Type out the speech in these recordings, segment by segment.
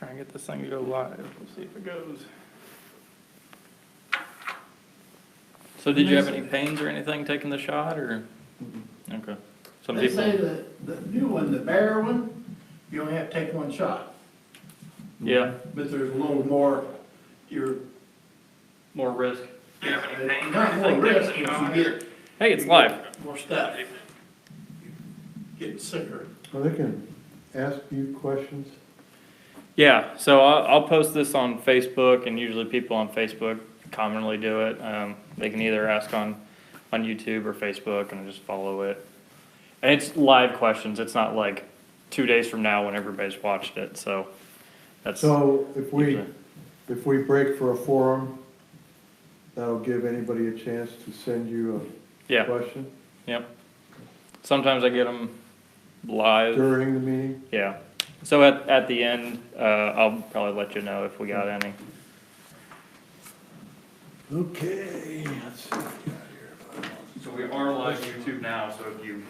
Try and get this thing to go live. We'll see if it goes. So did you have any pains or anything taking the shot, or? Okay. Some They people. say that the new one, the bear one, you only have to take one shot. Yeah. But there's a little more, you're, More risk. Do you have any pains or not more anything risk, taking the but shot? you get Hey, it's live. more stuff. Get sicker. Well, they can ask you questions. Yeah, so I'll post this on Facebook, and usually people on Facebook commonly do it. They can either ask on YouTube or Facebook, and just follow it. And it's live questions. It's not like 2 days from now when everybody's watched it. So that's So if usually- we break for a forum, that'll give anybody a chance to send you a yeah, question yep. Sometimes I get them live. during the meeting. Yeah. So at the end, I'll probably let you know if we got any. Okay, let's see what we got here. So we are live YouTube now. So if you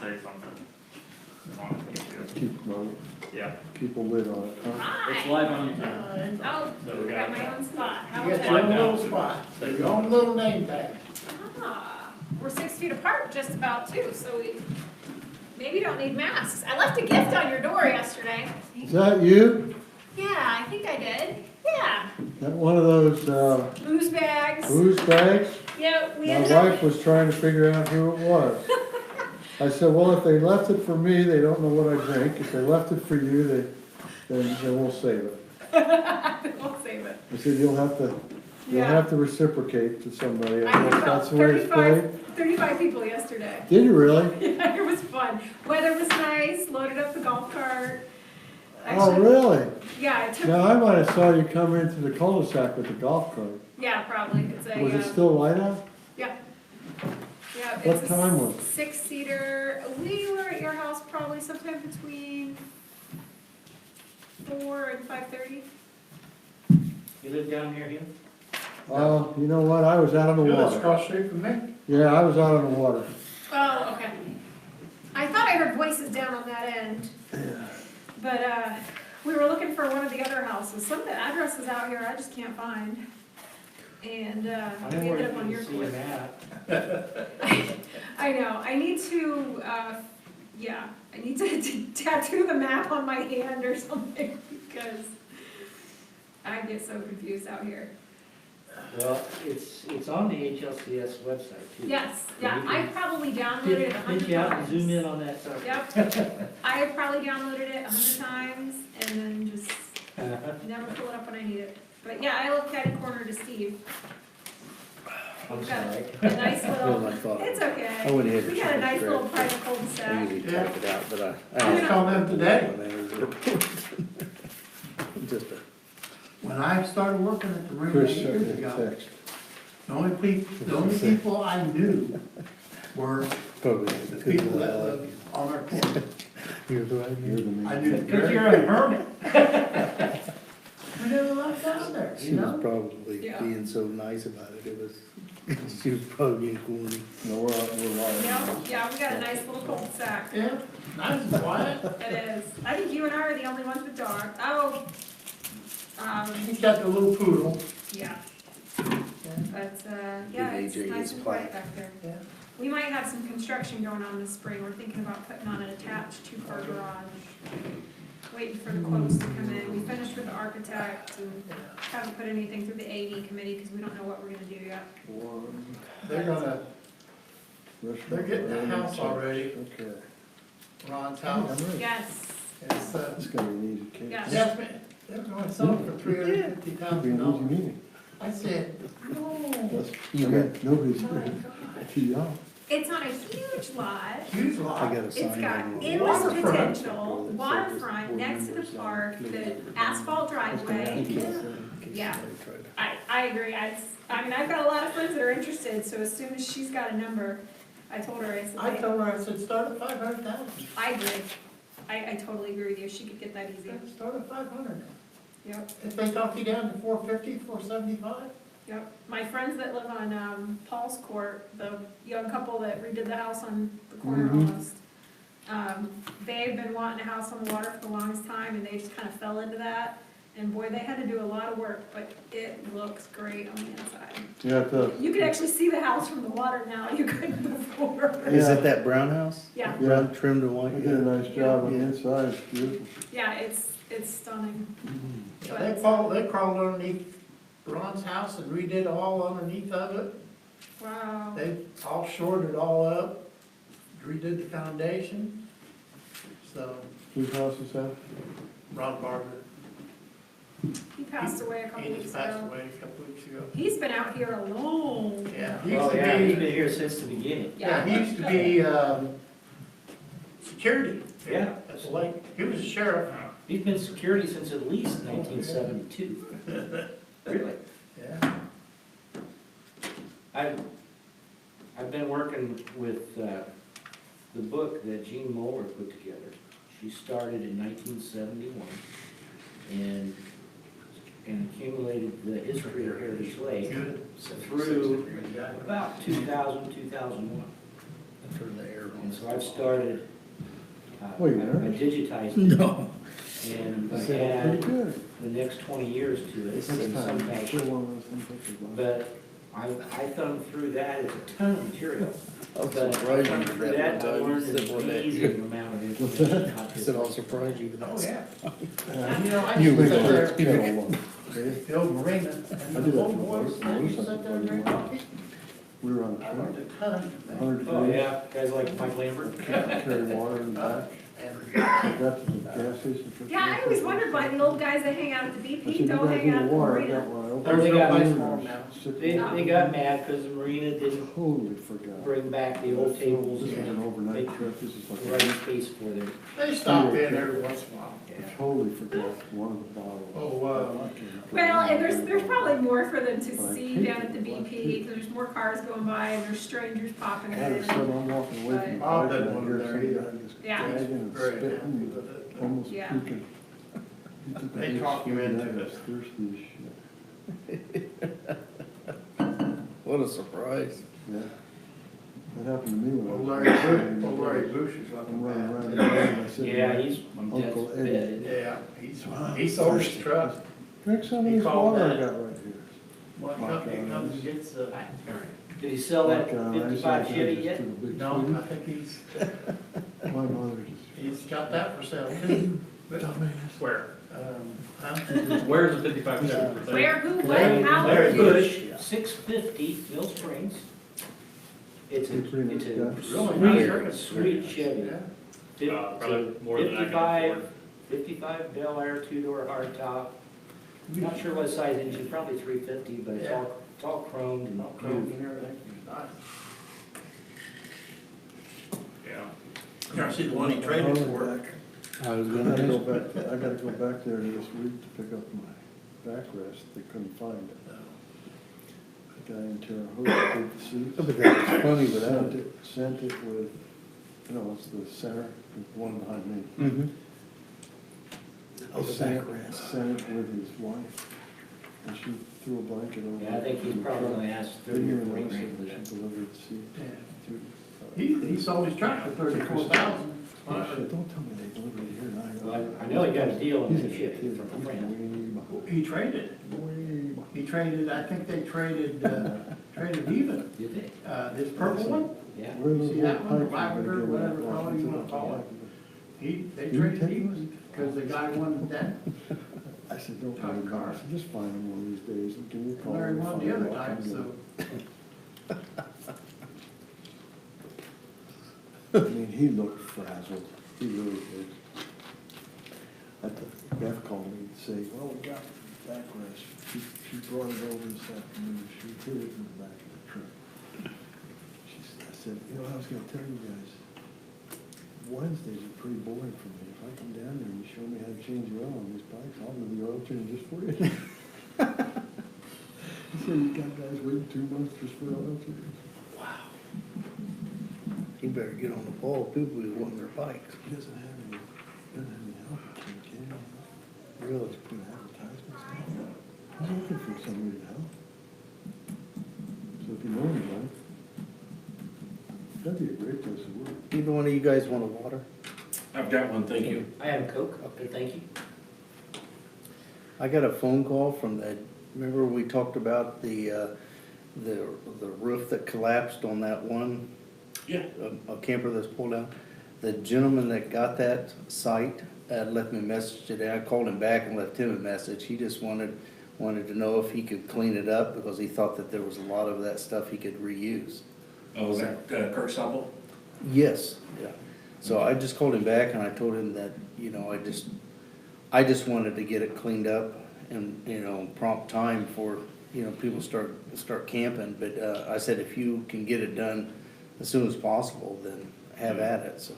say something on YouTube, yeah, Keep a lid on it, huh? Hi. it's live on YouTube. Oh, So we got got my own spot. How You was get your that? own little spot, your own little name tag. Ah, we're 6 feet apart just about too, so we maybe don't need masks. I left a gift on your door yesterday. Is that you? Yeah, I think I did. Yeah. That one of those, Booze bags. booze bags? Yeah, we My ended wife up. was trying to figure out who it was. I said, well, if they left it for me, they don't know what I drink. If they left it for you, then we'll save it. We'll save it. I said, you'll have Yeah. to reciprocate to somebody. I I guess think about that's the way it's played. 35 people yesterday. Did you really? Yeah, it was fun. Weather was nice, loaded up the golf cart. Oh, Actually, really? yeah, I took, Now, I might have saw you come into the cul-de-sac with the golf cart. yeah, probably. It's a, Was it still light out? yeah. Yeah, What it's time a was it? 6-seater. We were at your house probably sometime between 4 and 5:30. You live down here, Hugh? You know what? I was out on the You live water. across the street from me? Yeah, I was out on the water. Oh, okay. I thought I heard voices down on that end. But, we were looking for one of the other houses. Some of the addresses out here I just can't find. And, I we know where ended up on you your can see court. them at. I know, I need to, yeah, I need to tattoo the map on my hand or something, because I get so confused out here. Well, it's on the HLCS website too. Yes, yeah, You I can probably downloaded it 100 Pinch out and times. zoom in on that sucker. Yep, I have probably downloaded it 100 times, and then just never pull it up when I need it. But yeah, I look catty corner to Steve. I'm We've got sorry. a nice little, Well, I thought, it's I okay. went ahead We and got a tried nice to little grab private it. I cul-de-sac. usually Yeah. type it out, but I was calling them today. Just a, When I started working at the Marina Chris 8 sent years me a ago, text. the only people I knew were probably. the people that lived on our corner. You're the right You're the man. I knew the Because very you're a hermit. We never left down there, She you was know? probably Yeah. being so nice about it, she was probably being corny. No, we're live. Yeah, we got a nice little cul-de-sac. Yeah, nice and quiet. It is. I think you and I are the only ones with dogs. Oh, He's got the little poodle. yeah. But, yeah, Big it's AJ nice is and quiet quiet. back there. Yeah. We might have some construction going on this spring. We're thinking about putting on an attached 2-car garage. Waiting for the quotes to come in. We finished with the architect and haven't put anything through the AE committee because we don't know what we're gonna do yet. They're getting the house already, Okay. Ron's house. Yes, It's, It's gonna be an easy case. Yes. yes, man, they're going to sell it for $350,000. It'll be an easy meeting. I said, no, That's, nobody's too young. it's on a huge lot. huge I lot. got a It's sign got on endless Waterfront. potential, waterfront, next to the park, the asphalt driveway. Yeah. I agree. I mean, I've got a lot of friends that are interested, so as soon as she's got a number, I told her, I said, I told her, I said, start at 500,000. I agree. I totally agree with you. She could get that easy. Start at 500. Yep, If they talk you down to 450, 475, yep. My friends that live on, Paul's Court, the young couple that redid the house on the corner Mhm. almost, They've been wanting a house on the water for the longest time, and they just kind of fell into that. And boy, they had to do a lot of work, but it looks great on the inside. Yeah, it does. You can actually see the house from the water now, you couldn't before. Is Yeah. it that brown house? Yeah, Yeah. Brown trimmed and They white? did a nice job on the inside, it's beautiful. yeah, it's stunning. Yeah, they crawled underneath Ron's house and redid all underneath of it. Wow. They all shored it all up, redid the foundation. So, Whose house is that? Ron Barber, He passed away a couple he weeks just passed ago. away a couple weeks ago. He's been out here alone. Yeah, he used Oh, to yeah, he's be, been here since the beginning. yeah, he used to be, security. Yeah. At the lake. He was a sheriff. He's been security since at least 1972. Really? Yeah. I've been working with the book that Jean Moeller put together. She started in 1971 and accumulated the history of Heritage Lake Good. through about 2000, 2001. For the air. And so I've started, Wait, I there? digitized it. No. And I Pretty add good. the next 20 years to it Next in some time, fashion. still one of those things that you like. But I thumbed through that, it's a ton of material. I'll But I surprise you thumbed with through that that, one I time. learned You said an one day. amazing amount of information. about I this said, I'll lake. surprise you with Oh, that. yeah. You know, I You used to make sit sure there, it's kettle one, okay? the old Marina, I and do the that old for boys, my I used to motorcycle sit there and drink coffee. We were on a I trip, learned a ton. 100 Oh, degrees, yeah, guys like Mike Lambert. carry water in the back. And I got to the gas station. first Yeah, I thing always wondered why the old guys that hang out at the I said, BP "You don't guys hang need out at the water?" I marina. got one. I There's opened no it up, place and for 'em there's now. six They water. got mad because the Marina didn't Totally forgot. bring back the old tables This was an and overnight make trip, this is the like, right space for them. they stop in every once in a while. I totally forgot one of the bottles. Oh, Well, and there's probably more for them to see down at the BP, there's more cars going by, and there's strangers popping All of a in. sudden, I'm walking away from the Bob bike, and doesn't I want hear it there some either. guy just Yeah. gagging and Very happy spitting, with it. almost Yeah. puking. He took a They big talk you swig, into and I it. was thirsty as shit. What a surprise. Yeah. That happened to me when I Old was. Larry Bush is up I'm in running around, that. and I said, Yeah, he's Uncle death's Eddie. bed. Yeah, he sold his truck. drink some of He this called water I that. got right here. One company comes and gets the, Did he sell that Like, I 55 said, I Chevy just yet? took a big no, swig. I think he's, My mother just, he's got that for sale too. But, dumbass. Where? huh? Where's the 55 Chevy for sale? Where, who, Larry when, how? Larry where? Bush, 650 Mill Springs. It's a, He's pretty it's nice a guy. Really nice. sweet Chevy. Yeah. Probably more than I can afford. 55 Bel Air, two-door hardtop. Not sure what size engine, probably 350, but Yeah. it's all chromed and All chrome and everything. Nice. Yeah. You ever see the one he traded for? I was I gonna gotta go ask. back, I gotta go back there this week to pick up my backrest, they couldn't find it. The guy in Terre Haute did the seats. But that's funny without Sent it, sent it with, you know, it's the center, the one behind me. Mm-hmm. Oh, the Sent it- backrest. Sent it with his wife, and she threw a blanket over it. Yeah, I think he's in the probably truck. only asked Didn't 30 or even 40 notice it grand for when that. she delivered the seat to. He sold his truck for 34,000. She said, don't tell me they delivered it here, and Well, I know he got a deal on He's the a ship kid. from a friend. He traded. He traded, I think they traded, traded even. Did they? This purple one, Yeah. Where are those See that little one, the pipes you're lavender, gonna whatever give color me? you wanna call it? they You traded take even, because the guy wanted that. I said, don't Tough worry about car. it, I said, just find them one of these days and give me a call. Larry and wanted find the other out what type, I'm so. doing. I mean, he looked frazzled, he really did. Beth called me to say, well, we got the backrest, she brought it over this afternoon, she hid it in the back of the truck. I said, you know, I was gonna tell you guys, Wednesdays are pretty boring for me. If I come down there and you show me how to change the oil on these bikes, I'll do the oil changes for you. He said, you got guys waiting 2 months just for oil changes? Wow. He better get on the ball, people who want their bikes. He doesn't have any help, can he? Really? Just put advertisements out. He's looking for somebody to help. So if you know anybody, that'd be a great place to work. Either one of you guys want a water? I've got one, thank you. I have a Coke, okay, thank you. I got a phone call from the, remember we talked about the roof that collapsed on that one? Yeah. A camper that's pulled out. The gentleman that got that site, left me a message today. I called him back and left him a message. He just wanted to know if he could clean it up because he thought that there was a lot of that stuff he could reuse. Oh, was that Kurt Supple? Yes, yeah. So I just called him back and I told him that, you know, I just wanted to get it cleaned up and, you know, prompt time for, you know, people start camping. But, I said, if you can get it done as soon as possible, then have at it, so.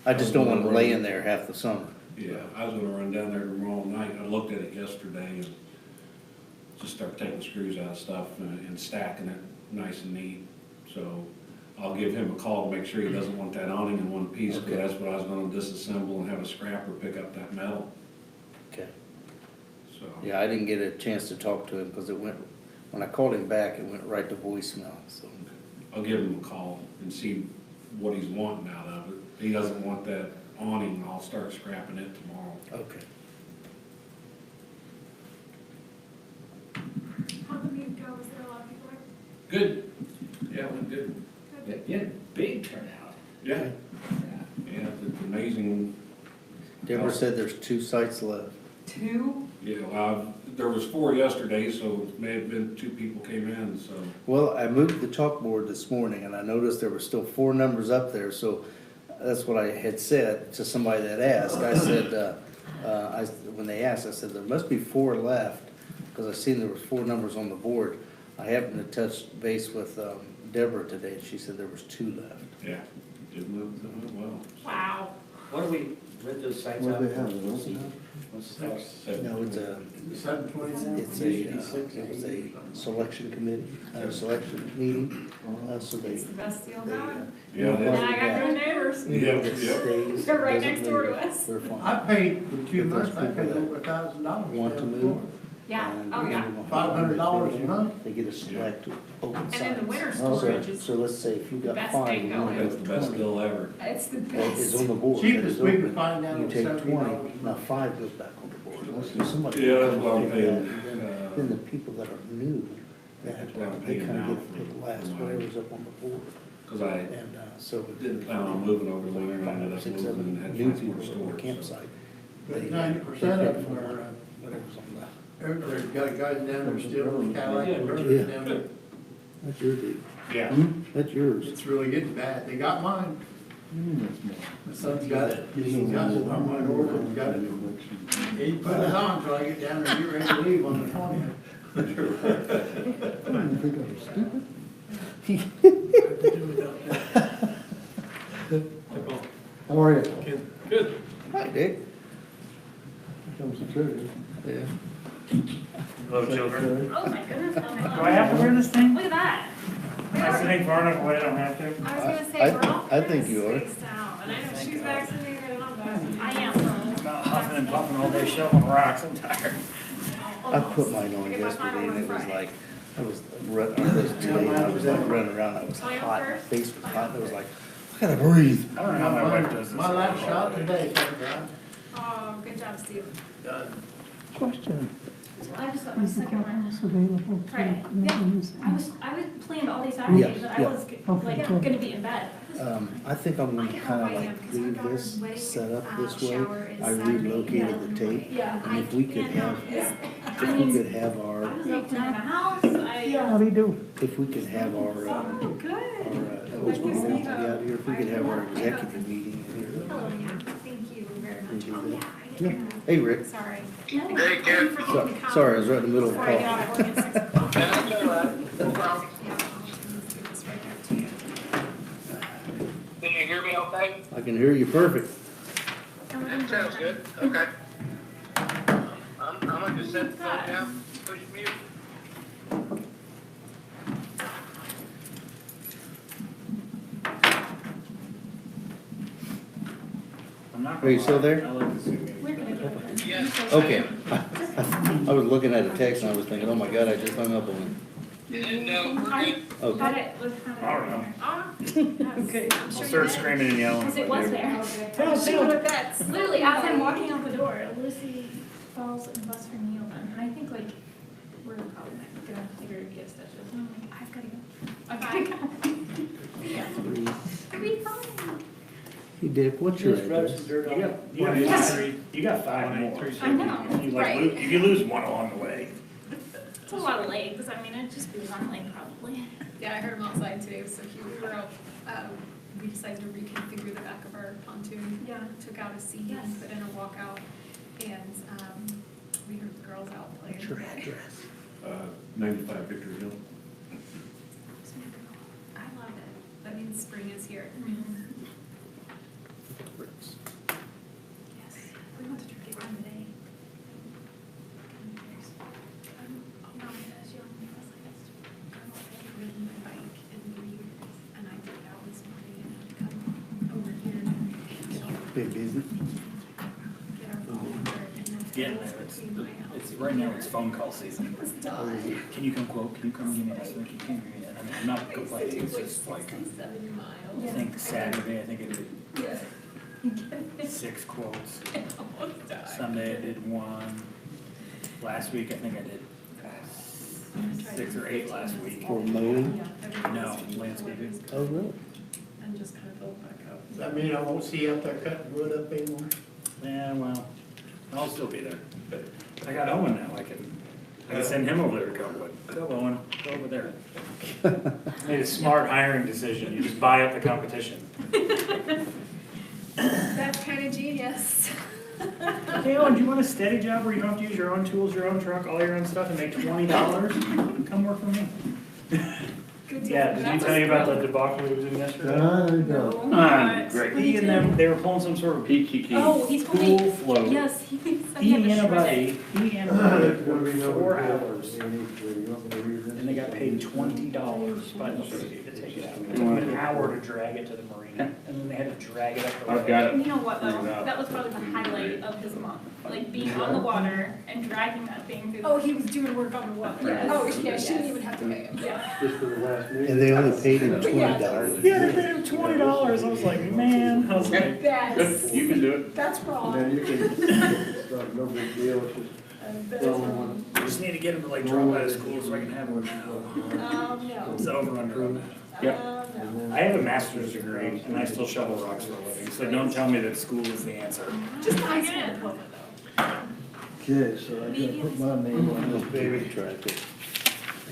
I just don't want to lay in there half the summer. Yeah, I was gonna run down there tomorrow night. I looked at it yesterday and just start taking screws out of stuff and stacking it nice and neat. So I'll give him a call to make sure he doesn't want that awning in one piece, because that's what I was gonna disassemble and have a scrapper pick up that metal, Okay. so. Yeah, I didn't get a chance to talk to him because when I called him back, it went right to voicemail, so. I'll give him a call and see what he's wanting out of it. If he doesn't want that awning, I'll start scrapping it tomorrow. Okay. How'd the meeting go? Was there a lot of people there? Good. Yeah, it went good. Yeah, big turnout. Yeah. Yeah, it's amazing. Deborah said there's 2 sites left. 2? Yeah, there was 4 yesterday, so it may have been 2 people came in, so. Well, I moved the chalkboard this morning and I noticed there were still 4 numbers up there, so that's what I had said to somebody that asked. I said, when they asked, I said, there must be 4 left, because I seen there was 4 numbers on the board. I happened to touch base with Deborah today, and she said there was 2 left. Yeah, did move well. Wow. What do we rent those sites What out? do they have, an open house? What's the cost? No, it's a, 727? it was a selection committee, selection meeting, so they. It's the best deal about. Yeah, And that's- I got good neighbors. Yeah, yeah. They're right next door to us. They're fine. I paid for 2 months, I paid over $1,000. Want to move? Yeah, And oh yeah. $500 a month. They get a select open And sites. then the winter So- storage is So let's say if you got best 5, thing you going. only That's the got best 20. deal ever. It's the That is best. on the board. Cheapest that we is could open. find down You at take $70 20, a now month. 5 goes back on the board. So somebody Yeah, that's can what I'm take paying. that, and Then the people that are new, that, That's what I'm they paying kind now of get to pick for last, mine. whatever's up on the board. Because I And, so. didn't plan on moving over there, and I ended 5, up 6, moving 7 and had new to people find at more the storage. campsite. But They- 90% they of pay them for are, whatever's on the. There's got guys down there still in Cadillac Yeah. Converters down there. That's your dude. Yeah. That's yours. It's really getting bad. They got mine. My son's got it. He's got it. I'm on order. He's got it. He put it on until I get down there and get ready to leave on the 20th. I didn't think I was stupid. How are you? Good. Hi, Dick. Here comes the treasure. Yeah. Hello, children. Oh my goodness. Do I have to wear this thing? Look at that. Am I sitting far enough away I don't have to? I was gonna say, I- we're all I think you are. spaced out, and I know she's vaccinated and I'm vaccinated. I am. Not huffing and puffing all day shoveling rocks, I'm tired. I put mine on I get my final yesterday and on it was Friday. like, I was running around, I was hot, my face was hot, and I was like, I gotta breathe. I don't know how my wife does this. My last shot today, thank God. Oh, good job, Steve. Question. I just got my second one available for Friday. Yeah, meetings? I was planned all day Saturday, but I yeah. was Okay, like good. gonna be in bed. I think I'm gonna I get kinda how I am, like 'cause our leave daughter's this wedding, set up this way. shower is I Saturday, relocated the tape, Yeah. and if we could have, if we could have our, I was like, to the house, How do you do? if we could have our, Oh, good. if we could have our executive meeting in here. Hello, yeah, thank you very much. Can Oh, you do yeah, that? I didn't know. Hey, Rick. Sorry. Hey, Kid. Sorry, I was right in the middle of a Before I get call. out of work at 6 o'clock. That's all right, no problem. Yeah, I'll just give this right there to you. Can you hear me okay? I can hear you perfect. That sounds good, okay. I'm gonna just set the phone down, push mute. I'm not Are gonna you still lie, there? I like this game. we're gonna go. Yes. Okay. I was looking at a text and I was thinking, oh my God, I just hung up on him. No, we're good. Okay. Got it, was kind of. I don't know. Okay. I'm I'll sure you start did. screaming and yelling. Because it was there. That's Literally, as I'm walking out the door, Lucy falls and busts her knee open, and I think like, we're probably not gonna figure out get stitches, and I'm like, I've gotta go. I've gotta go. I'll be fine. Hey Dick, what's your address? You got 5 more. I know, You right? you lose one along the way. It's a lot of legs, I mean, it'd just be one leg probably. Yeah, I heard him outside today, it was so cute. We were out, we decided to reconfigure the back of our pontoon. Yeah. Took out a seat Yes. and put in a walkout, and, we heard the girls out playing. What's your address? 95 Victor Hill. I love it. That means spring is here. Yes, we went to Turkey one day. I'm not as young as I was. I've ridden my bike in 3 years, and I did that this morning, and come over here and get all Big busy. get our phone number, and then Getting it's there. It's, between my house. it's, right now it's phone call season. It's done. Can you come quote, can you come give me this, like, you can't give me that, I mean, I'm not complaining, it's just like, 67 I miles. think Saturday, I think I did Yeah. 6 quotes. Almost died. Sunday I did 1. Last week, I think I did 6 or 8 last week. For mowing? No, landscaping. Oh, really? And just kind of build back up. Does that mean I won't see you out there cutting wood up anymore? Yeah, well, I'll still be there, but I got Owen now, I can send him over there to cut wood. Go Owen, go over there. Made a smart hiring decision, you just buy up the competition. That's kind of genius. Hey Owen, do you want a steady job where you don't have to use your own tools, your own truck, all your own stuff and make $20? Come work for me. Good deal. Yeah, did he That's tell a you about the thrill. debacle he was in yesterday? No. Great. He and them, they were pulling some sort of peachy Oh, he's told me, pool float. yes, he said He he had to and a shred buddy, it. he and a buddy worked 4 hours, and they got paid $20 by the city to take it out. It took them an hour to drag it to the marina, and then they had to drag it up the road. And you know what though, that was probably the highlight of his month, like being on the water and dragging that thing through. Oh, he was doing work on the water. Yes. Oh, yeah, she didn't even have to pay him. Yeah. Just for the last meeting. And they only paid him $20. Yeah, they paid him $20, I was like, man, I was like, That's, You can do it. that's And wrong. then you can, it's not, no big deal, it's just That's wrong. I just need to get him to like drop out of school so I can have one now. No. It's over under on that. No. I have a master's degree and I still shovel rocks for a living, so don't tell me that school is the answer. Just the high school diploma though. okay, so I gotta put my name on No this baby baby. track it.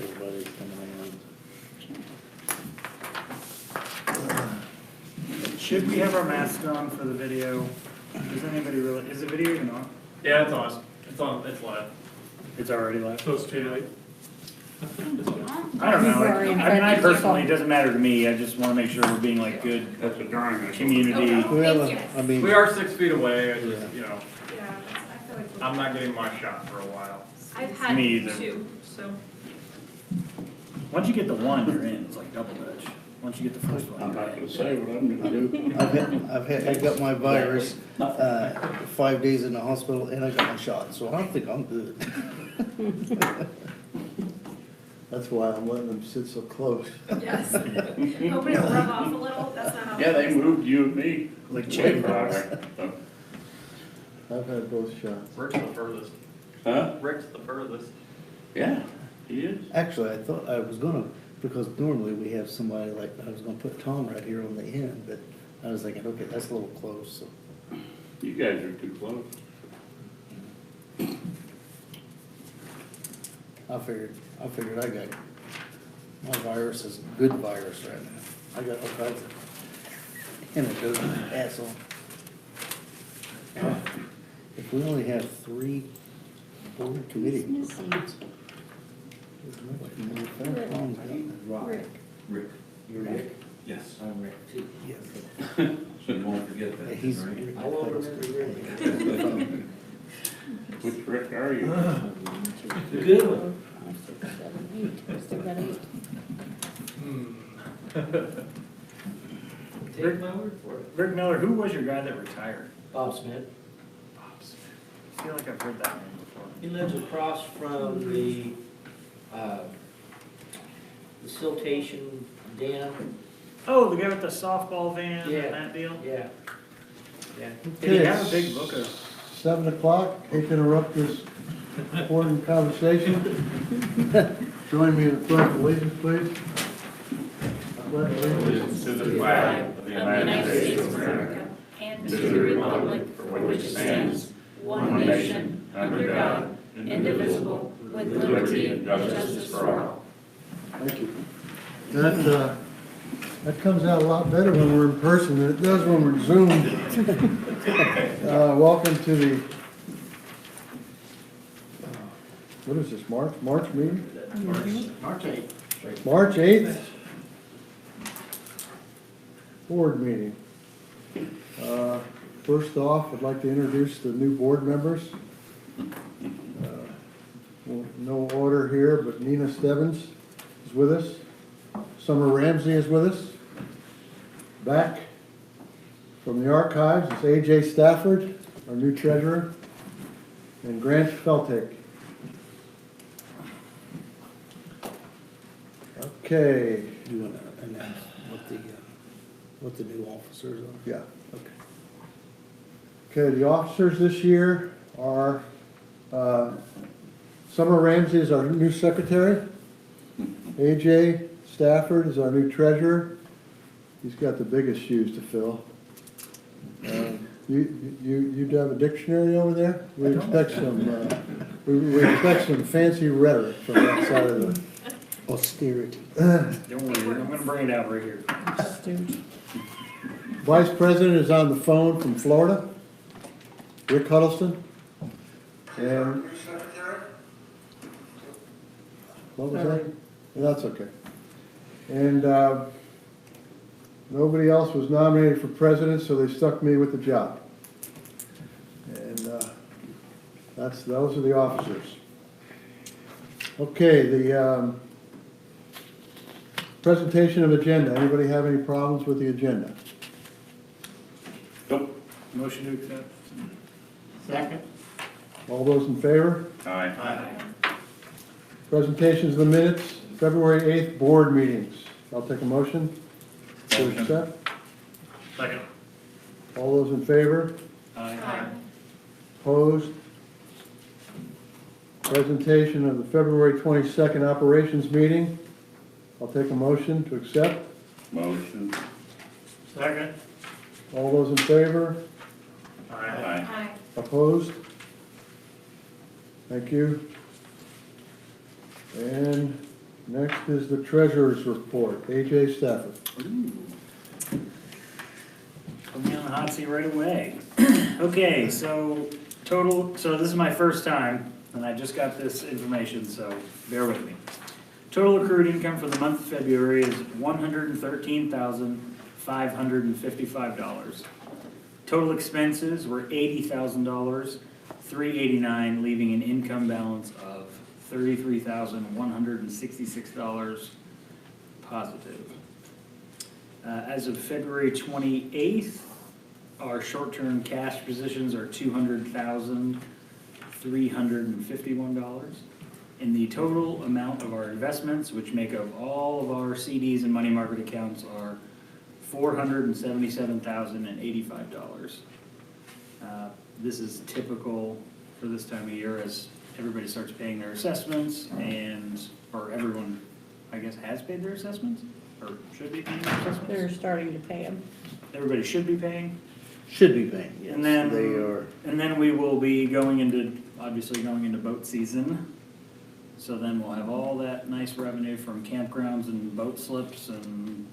Everybody's coming Should we have our masks on for the video? Does anybody really, is the video even on? Yeah, it's on. It's on. It's live. It's already live. So it's too late. I don't know, I mean, I personally, it doesn't matter to me, I just wanna make sure we're being like good That's a drawing. community. on. Well, Thank you. I mean, We are 6 feet away. I just, Yeah. you know, Yeah, I feel like. I'm not getting my shot for a while. I've had Me either. 2, so. Once you get the one, you're in, it's like double dutch. Once you get the first one, I'm you're not gonna in. say what I'm gonna do. I got my virus, 5 days in the hospital and I got my shot, so I think I'm good. That's why I'm letting them sit so close. Yes. Hoping it'll rub off a little, that's not how. Yeah, they moved you and me. Like chicken pox. I've had both shots. Rick's the furthest. Huh? Rick's the furthest. Yeah, he is. Actually, I thought I was gonna, because normally we have somebody like, I was gonna put Tom right here on the end, but I was thinking, okay, that's a little close, so. You guys are too close. I figured I got, my virus is a good virus right now. I got all kinds of, and it doesn't pass on. If we only have 3 board committee. Rick. You're Rick? Yes. I'm Rick too. Yes. So you won't forget that, He's. right? I won't remember Rick. Which Rick are you? The good one. Take my word for it. Rick Miller, who was your guy that retired? Bob Smith. Bob Smith. I feel like I've heard that name before. He lives across from the the siltation dam, Oh, the guy with the softball van Yeah. and that deal? yeah. Yeah. Did he have a big book of? 7 o'clock, hate to interrupt this important conversation. Join me in the pledge of allegiance, please. I pledge allegiance To the flag of the United States of America, and to the republic for which it stands, one nation, under God, indivisible, with liberty and justice for all. Thank you. That comes out a lot better when we're in person than it does when we're Zoomed. Welcome to the, what is this, March meeting? March 8th. March 8th. Board meeting. First off, I'd like to introduce the new board members. Well, no order here, but Nina Stebbins is with us. Summer Ramsey is with us. Back from the archives is AJ Stafford, our new treasurer, and Grant Feltic. Okay, Do you want to announce what the new officers are? yeah. Okay. Okay, the officers this year are, Summer Ramsey is our new secretary. AJ Stafford is our new treasurer. He's got the biggest shoes to fill. You have a dictionary over there? We expect some, we expect some fancy rhetoric from that side of the. Austerity. Don't worry, I'm gonna bring it out right here. Vice President is on the phone from Florida, Rick Huddleston. And what was that? That's okay. And nobody else was nominated for president, so they stuck me with the job. And those are the officers. Okay, the presentation of agenda. Anybody have any problems with the agenda? Nope. Motion to accept. Second. All those in favor? Aye. Presentations of the minutes, February 8th board meetings. I'll take a motion to accept. Second. All those in favor? Aye. Opposed? Presentation of the February 22nd operations meeting. I'll take a motion to accept. Motion. Second. All those in favor? Aye. Opposed? Thank you. And next is the treasurer's report. AJ Stafford. Put me on the hot seat right away. Okay, so so this is my first time, and I just got this information, so bear with me. Total accrued income for the month of February is $113,555. Total expenses were $80,000, $389, leaving an income balance of $33,166 positive. As of February 28th, our short-term cash positions are $200,351. And the total amount of our investments, which make up all of our CDs and money market accounts, are $477,085. This is typical for this time of year as everybody starts paying their assessments or everyone, I guess, has paid their assessments or should be paying their assessments. They're starting to pay them. Everybody should be paying. Should be paying, yes. And then, They are. and then we will be obviously going into boat season. So then we'll have all that nice revenue from campgrounds and boat slips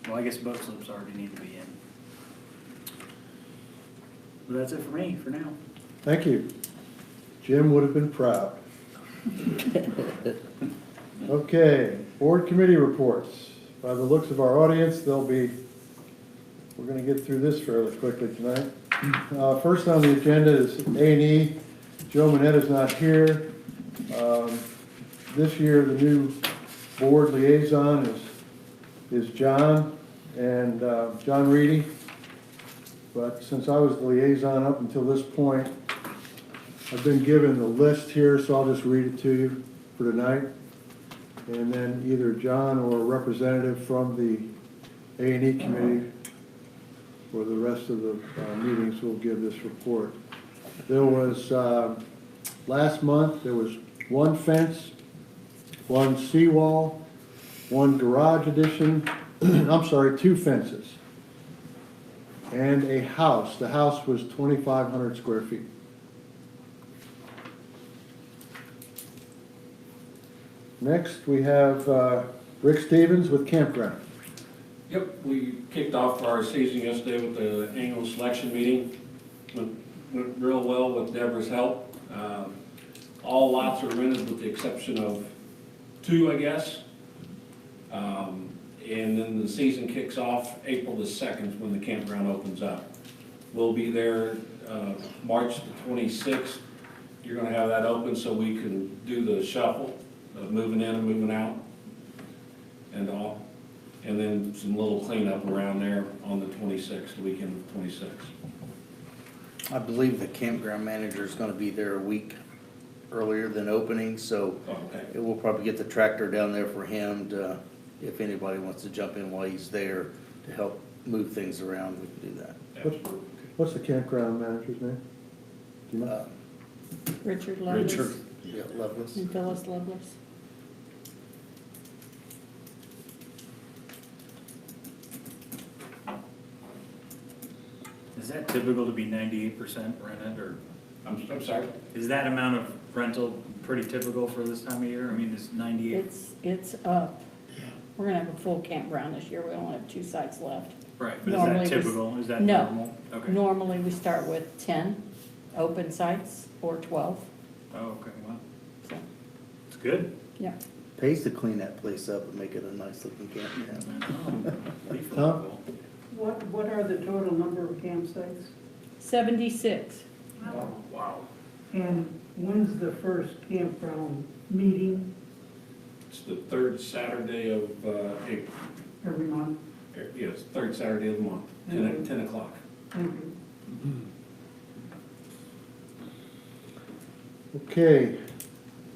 well, I guess boat slips already need to be in. But that's it for me for now. Thank you. Jim would have been proud. Okay, board committee reports. By the looks of our audience, we're going to get through this fairly quickly tonight. First on the agenda is A&E. Joe Minetta's not here. This year, the new board liaison is John and John Reedy. But since I was the liaison up until this point, I've been given the list here, so I'll just read it to you for tonight. And then either John or a representative from the A&E committee for the rest of the meetings will give this report. There was, last month, there was one fence, one seawall, one garage addition, I'm sorry, 2 fences, and a house. The house was 2,500 square feet. Next, we have Rick Stevens with campground. Yep, we kicked off our season yesterday with the annual selection meeting. Went real well with Deborah's help. All lots are rented with the exception of 2, I guess. And then the season kicks off April the 2nd when the campground opens up. We'll be there March the 26th. You're gonna have that open so we can do the shuffle of moving in and moving out and all. And then some little cleanup around there on the 26th, the weekend of the 26th. I believe the campground manager is gonna be there a week earlier than opening, so Oh, okay. it will probably get the tractor down there for him to, if anybody wants to jump in while he's there to help move things around, we can do that. What's the campground manager's name? Do you know? Richard Lovelace. Richard, yeah, Lovelace. And Phyllis Lovelace. Is that typical to be 98% rented, or I'm sorry? is that amount of rental pretty typical for this time of year? I mean, is 98? It's up. We're gonna have a full campground this year. We only have 2 sites left. Right, but is Normally that we- typical? Is that No. normal? Okay. Normally, we start with 10 open sites or 12, Oh, okay, well, so, it's good. yeah. Pays to clean that place up and make it a nice looking campground. Tom? What are the total number of campsites? 76. Wow. And when's the first campground meeting It's the 3rd Saturday of April. every month? Yes, 3rd Saturday of the month, 10 o'clock. Thank you. Okay,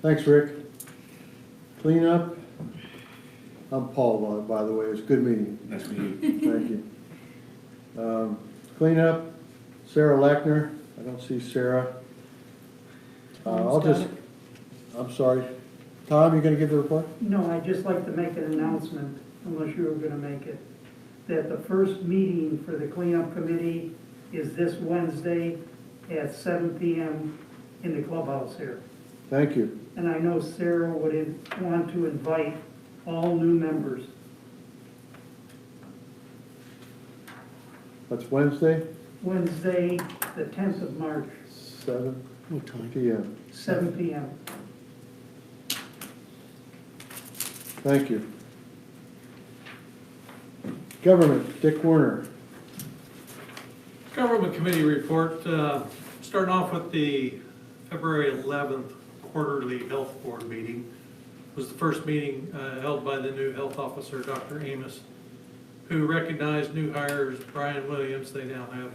thanks, Rick. Cleanup. I'm Paul, by the way, it's a good meeting. Nice to meet you. Thank you. Cleanup, Sarah Lackner, I don't see Sarah. I'll just, I'm sorry. Tom, you gonna give the report? No, I'd just like to make an announcement, unless you were gonna make it, that the first meeting for the cleanup committee is this Wednesday at 7 PM in the clubhouse here. Thank you. And I know Sarah would want to invite all new members. That's Wednesday, Wednesday, the 10th of March, 7 What time? PM. 7 PM. Thank you. Government, Dick Werner. Government Committee report, starting off with the February 11th quarterly health board meeting. It was the first meeting held by the new health officer, Dr. Amos, who recognized new hires, Brian Williams. They now have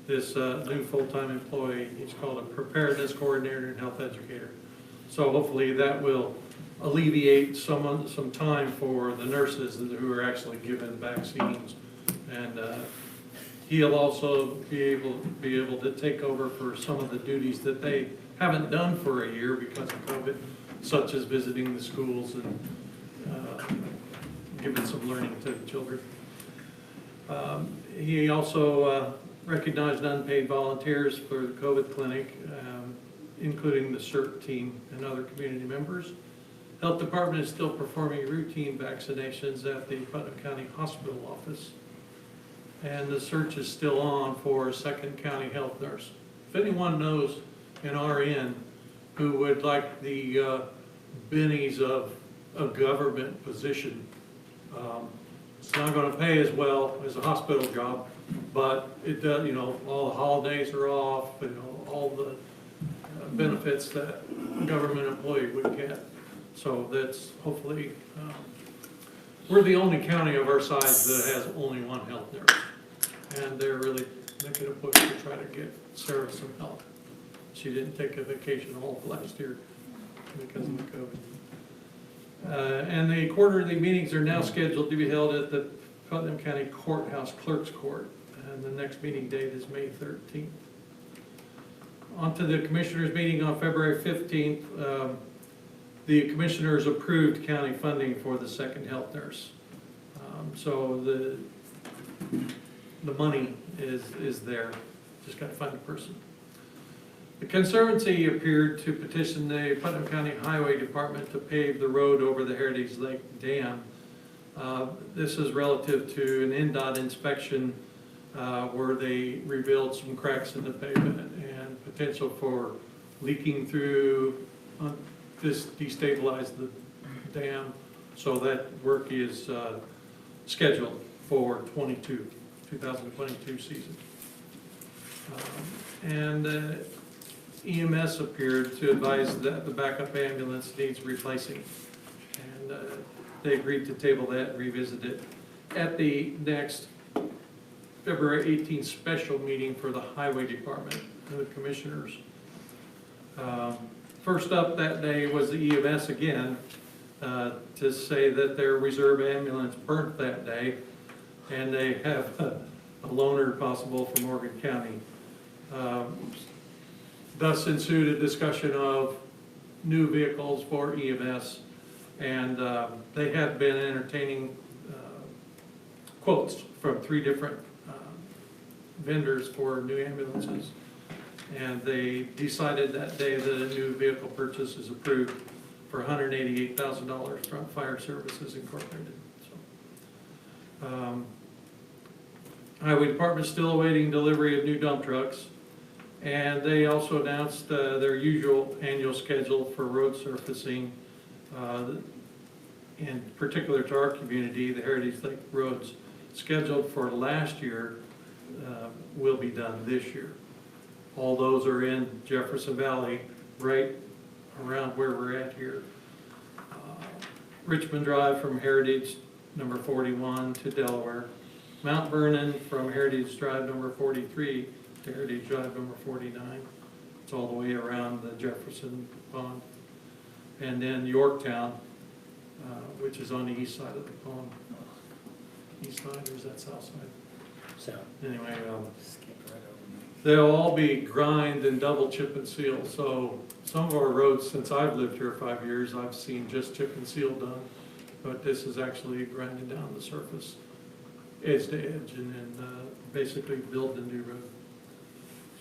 this new full-time employee. He's called a preparedness coordinator and health educator. So hopefully that will alleviate some time for the nurses who are actually given vaccines. And he'll also be able to take over for some of the duties that they haven't done for a year because of COVID, such as visiting the schools and giving some learning to the children. He also recognized unpaid volunteers for the COVID clinic, including the CERT team and other community members. Health Department is still performing routine vaccinations at the Putnam County Hospital office. And the search is still on for a second county health nurse. If anyone knows an RN who would like the bennies of a government position, it's not gonna pay as well as a hospital job, but it does, all the holidays are off, all the benefits that a government employee would get. So that's hopefully, we're the only county of our size that has only one health nurse. And they're really making a push to try to get Sarah some help. She didn't take a vacation all of last year because of the COVID. And the quarterly meetings are now scheduled to be held at the Putnam County Courthouse Clerk's Court. And the next meeting date is May 13th. On to the Commissioners' meeting on February 15th. The Commissioners approved county funding for the second health nurse. So the money is there, just got to find a person. The Conservancy appeared to petition the Putnam County Highway Department to pave the road over the Heritage Lake Dam. This is relative to an NDOT inspection where they revealed some cracks in the pavement and potential for leaking through. This destabilized the dam, so that work is scheduled for 2022 season. And EMS appeared to advise that the backup ambulance needs replacing. And they agreed to table that and revisit it at the next February 18th special meeting for the Highway Department and the Commissioners. First up that day was the EMS again, to say that their reserve ambulance burnt that day, and they have a loaner possible from Morgan County. Thus ensued a discussion of new vehicles for EMS, and they had been entertaining quotes from 3 different vendors for new ambulances. And they decided that day that a new vehicle purchase is approved for $188,000 from Fire Services Incorporated. So, Highway Department is still awaiting delivery of new dump trucks. And they also announced their usual annual schedule for road surfacing, in particular to our community, the Heritage Lake roads scheduled for last year will be done this year. All those are in Jefferson Valley, right around where we're at here. Richmond Drive from Heritage number 41 to Delaware. Mount Vernon from Heritage Drive number 43 to Heritage Drive number 49. It's all the way around the Jefferson Pond. And then Yorktown, which is on the east side of the pond. East side, or is that south side? So, Anyway, they'll all be grind and double chip and seal. So some of our roads, since I've lived here 5 years, I've seen just chip and seal done. But this is actually grinding down the surface, edge to edge, and then basically build a new road.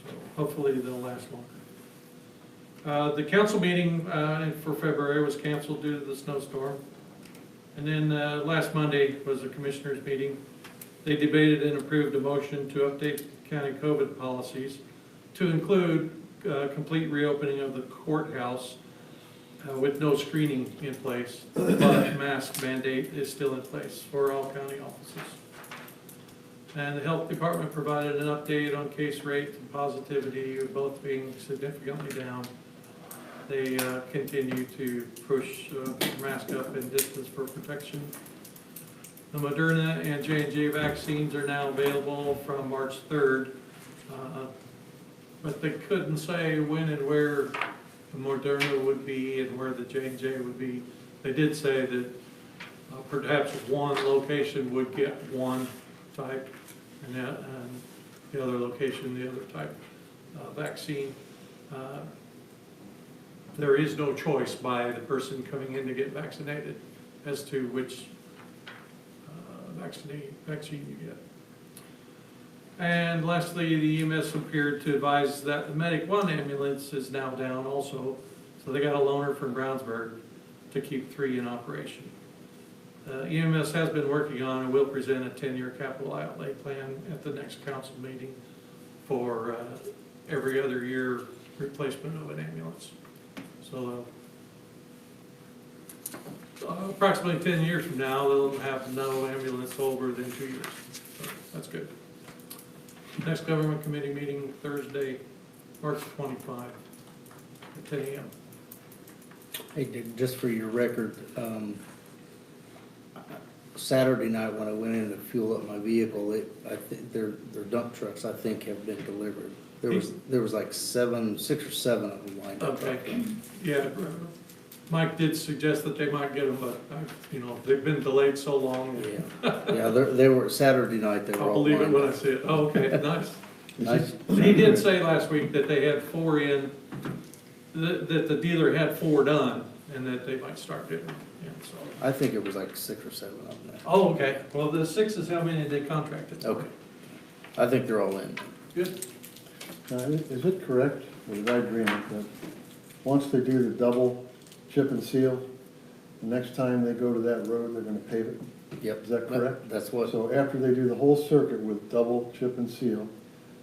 So hopefully they'll last longer. The council meeting for February was canceled due to the snowstorm. And then last Monday was the commissioners' meeting. They debated and approved a motion to update county COVID policies to include complete reopening of the courthouse with no screening in place, but mask mandate is still in place for all county offices. And the health department provided an update on case rate and positivity, both being significantly down. They continue to push mask up and distance for protection. The Moderna and J&J vaccines are now available from March 3rd, but they couldn't say when and where the Moderna would be and where the J&J would be. They did say that perhaps one location would get one type and the other location the other type vaccine. There is no choice by the person coming in to get vaccinated as to which vaccine you get. And lastly, the EMS appeared to advise that the Medic 1 ambulance is now down also, so they got a loaner from Brownsburg to keep 3 in operation. EMS has been working on and will present a 10-year capital outlay plan at the next council meeting for every other year replacement of an ambulance. So approximately 10 years from now, they'll have no ambulance older than 2 years. So that's good. Next government committee meeting Thursday, March 25 at 10 a.m. hey, Dick, just for your record, Saturday night when I went in to fuel up my vehicle, I think their dump trucks, I think, have been delivered. There was like 6 or 7 of them lined up. Okay, yeah. Mike did suggest that they might get them, but, they've been delayed so long. Yeah, they were, Saturday night, they were I'll all believe it lined when I up. see it. Oh, okay, nice. Nice. He did say last week that they had 4 in, that the dealer had 4 done, and that they might start doing them, so. I think it was like 6 or 7 of them there. Oh, okay, well, the 6 is how many they contracted. Okay. I think they're all in. Good. Is it correct, or did I dream it, that once they do the double chip and seal, the next time they go to that road, they're gonna pave it? Yep. Is that correct? That's what, So after they do the whole circuit with double chip and seal,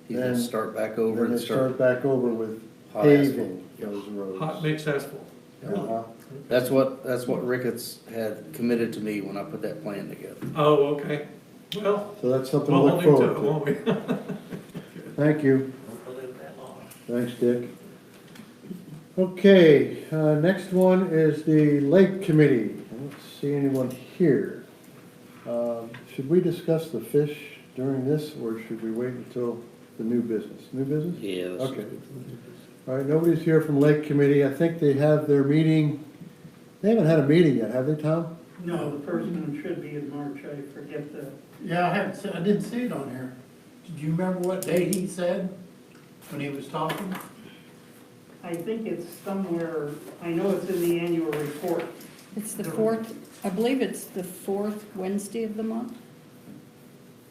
he's gonna then- start back over then and they start. start back over with Hot paving those roads. Hot mix asphalt. Uh-huh. That's what Ricketts had committed to me when I put that plan together. Oh, okay. Well, So that's something to we'll look hold him to it, forward to. won't we? Thank you. Thanks, Dick. Okay, next one is the Lake Committee. I don't see anyone here. Should we discuss the fish during this, or should we wait until the new business? New business? Yeah. that's- Okay. All right, nobody's here from Lake Committee. I think they have their meeting. They haven't had a meeting yet, have they, Tom? No, the first one should be in March, I forget the, Yeah, I didn't see it on here. Did you remember what date he said when he was talking? I think it's somewhere, I know it's in the annual report. It's the 4th, I believe it's the 4th Wednesday of the month.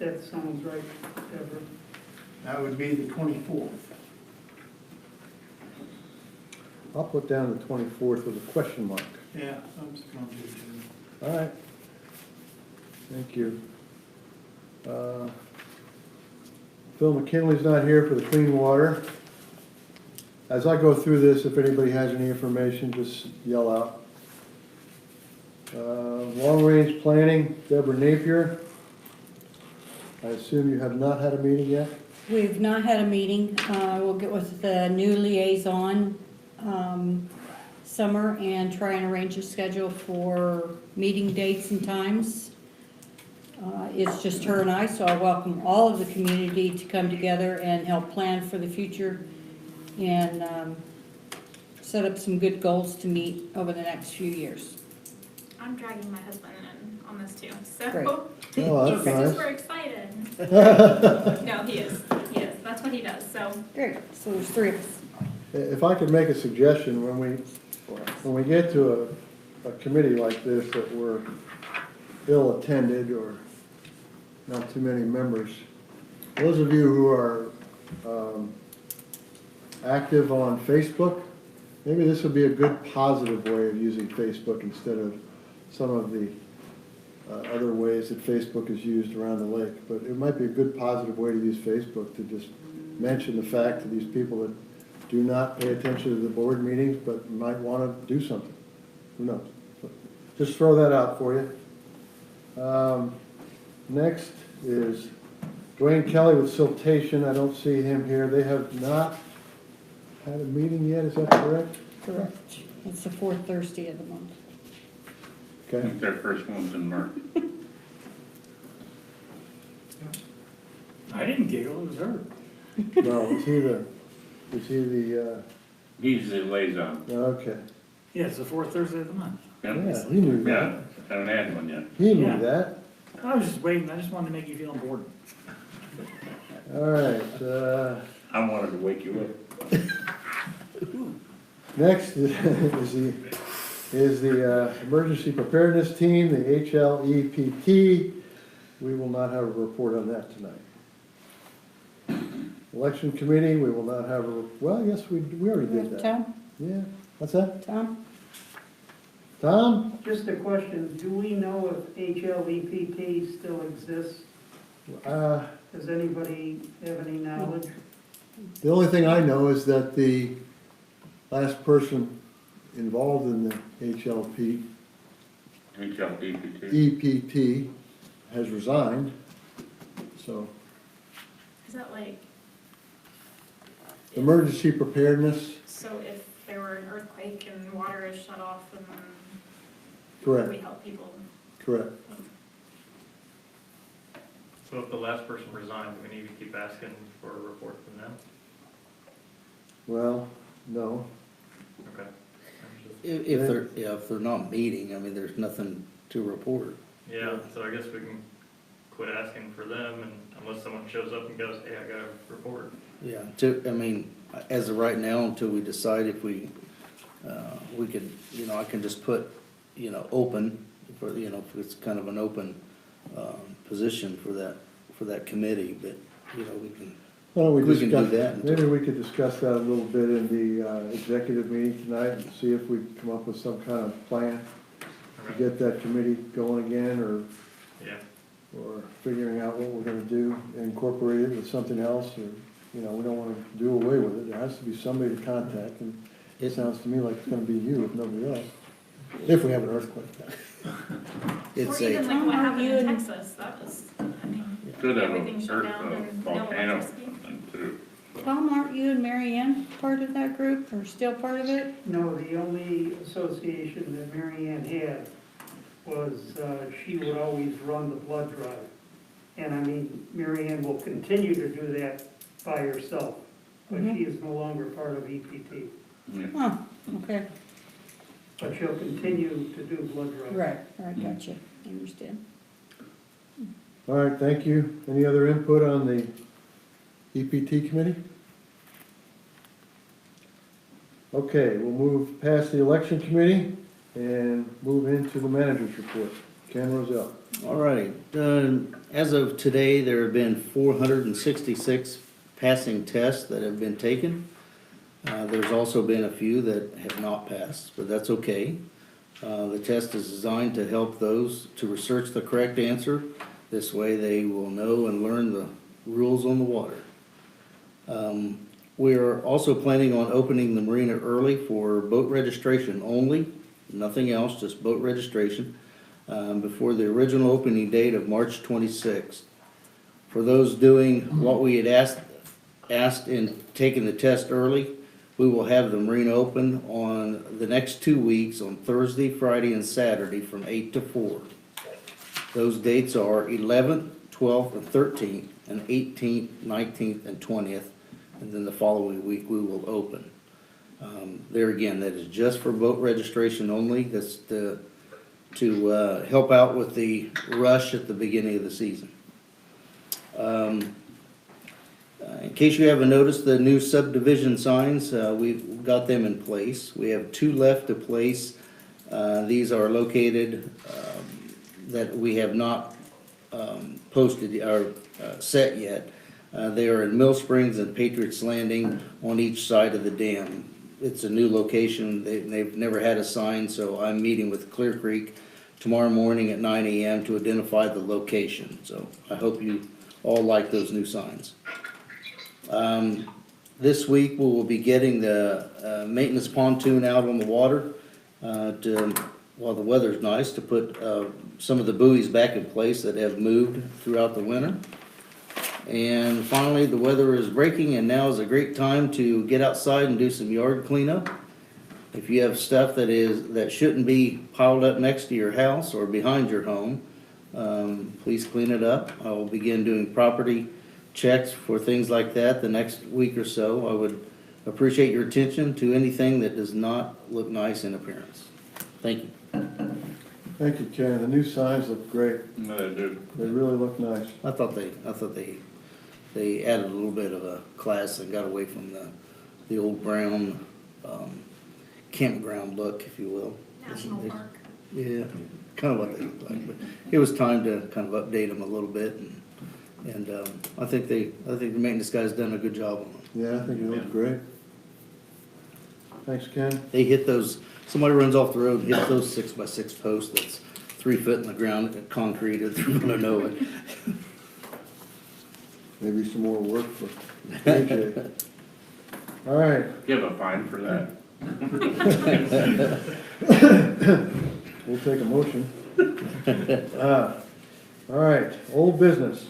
That sounds right, Deborah. That would be the 24th. I'll put down the 24th with a question mark. Yeah, I'm just gonna do it too. All right. Thank you. Phil McKinley's not here for the clean water. As I go through this, if anybody has any information, just yell out. Long-range planning, Deborah Napier. I assume you have not had a meeting yet? We've not had a meeting. We'll get with the new liaison, Summer, and try and arrange a schedule for meeting dates and times. It's just her and I, so I welcome all of the community to come together and help plan for the future and set up some good goals to meet over the next few years. I'm dragging my husband in on this too, so. Great. Oh, that's He's nice. super excited. No, he is, that's what he does, so. Great, so there's 3 of us. If I could make a suggestion, when we get to a committee like this that we're ill-attended or not too many members, those of you who are active on Facebook, maybe this would be a good positive way of using Facebook instead of some of the other ways that Facebook is used around the lake. But it might be a good positive way to use Facebook, to just mention the fact to these people that do not pay attention to the board meetings but might want to do something. Who knows? So just throw that out for you. Next is Dwayne Kelly with Siltation. I don't see him here. They have not had a meeting yet, is that correct? Correct. It's the 4th Thursday of the month. Okay. Their first one's in March. I didn't giggle, it was her. No, is he the, He's the liaison. okay. Yeah, it's the 4th Thursday of the month. Yeah, he knew that. Yeah, haven't had one yet. He knew Yeah. that. I was just waiting, I just wanted to make you feel important. All right, I wanted to wake you up. next is the emergency preparedness team, the HLEPT. We will not have a report on that tonight. Election committee, we will not have well, yes, we already did that. Tom? Yeah, what's that? Tom? Tom? Just a question, do we know if HLEPT still exists? Does anybody have any knowledge? The only thing I know is that the last person involved in the HLEPT EPT has resigned, so Is that like, emergency preparedness, so if there were an earthquake and water is shut off and correct, we help people? correct. So if the last person resigned, do we need to keep asking for a report from them? Well, no, Okay. I'm just- if they're not meeting, I mean, there's nothing to report. Yeah, so I guess we can quit asking for them and unless someone shows up and goes, hey, I got a report. Yeah, I mean, as of right now, until we decide if we could, I can just put, open, for, if it's kind of an open, position for that committee, but, we can, Why don't we can do that. maybe we could discuss that a little bit in the executive meeting tonight and see if we can come up with some kind of plan to get that committee going again, Yeah. or figuring out what we're gonna do, incorporate it with something else, or, we don't wanna do away with it. There has to be somebody to contact, and it sounds to me like it's gonna be you if nobody else, if we have an earthquake. It's Or even a, like what happened in Texas, that was, I mean, Could have everything a shut down and no volcano electricity. too. Tom, aren't you and Mary Ann part of that group, or still part of it? No, the only association that Mary Ann had was, she would always run the blood drive. And I mean, Mary Ann will continue to do that by herself, but she is no longer part of EPT. Oh, okay, But she'll continue to do blood drive. right, gotcha, I understand. All right, thank you. Any other input on the EPT committee? Okay, we'll move past the election committee and move into the manager's report. Ken Rozelle. all right. As of today, there have been 466 passing tests that have been taken. There's also been a few that have not passed, but that's okay. The test is designed to help those to research the correct answer. This way they will know and learn the rules on the water. We are also planning on opening the marina early for boat registration only, nothing else, just boat registration, before the original opening date of March 26th. For those doing what we had asked in taking the test early, we will have the marina open on the next 2 weeks on Thursday, Friday, and Saturday from 8 to 4. Those dates are 11th, 12th, and 13th, and 18th, 19th, and 20th, and then the following week we will open. There again, that is just for boat registration only. That's to help out with the rush at the beginning of the season. In case you haven't noticed, the new subdivision signs, we've got them in place. We have 2 left to place. These are located that we have not posted or set yet. They are in Mill Springs and Patriots Landing on each side of the dam. It's a new location. They've never had a sign, so I'm meeting with Clear Creek tomorrow morning at 9 a.m. to identify the location. So I hope you all like those new signs. This week we will be getting the maintenance pontoon out on the water while the weather's nice, to put some of the buoys back in place that have moved throughout the winter. And finally, the weather is breaking, and now is a great time to get outside and do some yard cleanup. If you have stuff that shouldn't be piled up next to your house or behind your home, please clean it up. I will begin doing property checks for things like that the next week or so. I would appreciate your attention to anything that does not look nice in appearance. Thank you. Thank you, Ken. The new signs look great. No, they do. They really look nice. I thought they added a little bit of a class and got away from the old brown campground look, if you will. National Park. Yeah, kind of what they look like, but it was time to kind of update them a little bit, and I think the maintenance guy's done a good job on them. Yeah, I think it looks great. Thanks, Ken. They hit those, somebody runs off the road and hits those 6x6 posts that's 3 foot in the ground, concreted, they're gonna know it. Maybe some more work for AJ. All right. Give a fine for that. We'll take a motion. All right, old business.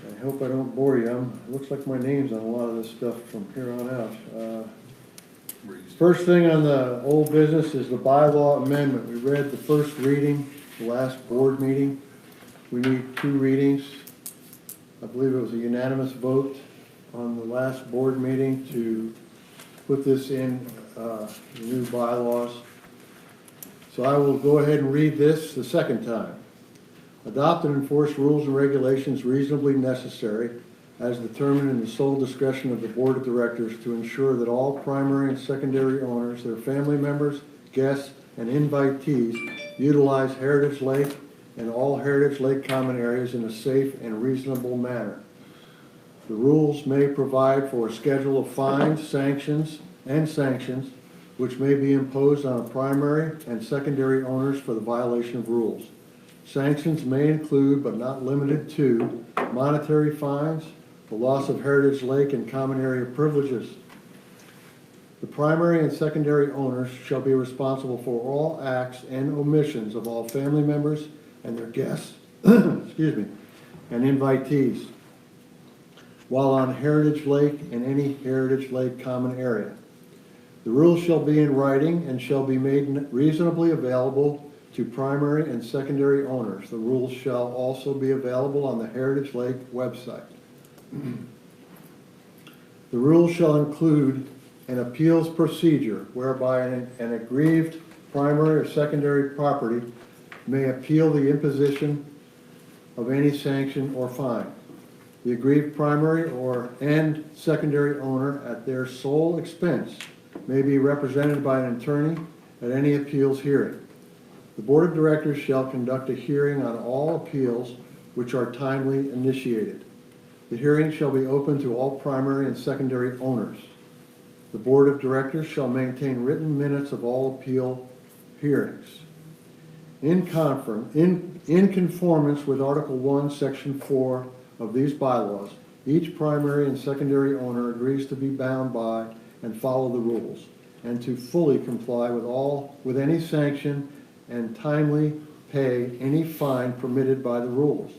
I hope I don't bore you. It looks like my name's on a lot of this stuff from here on out. First thing on the old business is the bylaw amendment. We read the first reading, the last board meeting. We need 2 readings. I believe it was a unanimous vote on the last board meeting to put this in the new bylaws. So I will go ahead and read this the second time. Adopt and enforce rules and regulations reasonably necessary as determined in the sole discretion of the Board of Directors to ensure that all primary and secondary owners, their family members, guests, and invitees utilize Heritage Lake and all Heritage Lake common areas in a safe and reasonable manner. The rules may provide for a schedule of fines, sanctions, which may be imposed on primary and secondary owners for the violation of rules. Sanctions may include, but not limited to, monetary fines, the loss of Heritage Lake and common area privileges. The primary and secondary owners shall be responsible for all acts and omissions of all family members and their guests, excuse me, and invitees, while on Heritage Lake and any Heritage Lake common area. The rules shall be in writing and shall be made reasonably available to primary and secondary owners. The rules shall also be available on the Heritage Lake website. The rules shall include an appeals procedure whereby an aggrieved primary or secondary property may appeal the imposition of any sanction or fine. The aggrieved primary and secondary owner at their sole expense may be represented by an attorney at any appeals hearing. The Board of Directors shall conduct a hearing on all appeals which are timely initiated. The hearing shall be open to all primary and secondary owners. The Board of Directors shall maintain written minutes of all appeal hearings. In conformance with Article 1, Section 4 of these bylaws, each primary and secondary owner agrees to be bound by and follow the rules, and to fully comply with any sanction and timely pay any fine permitted by the rules.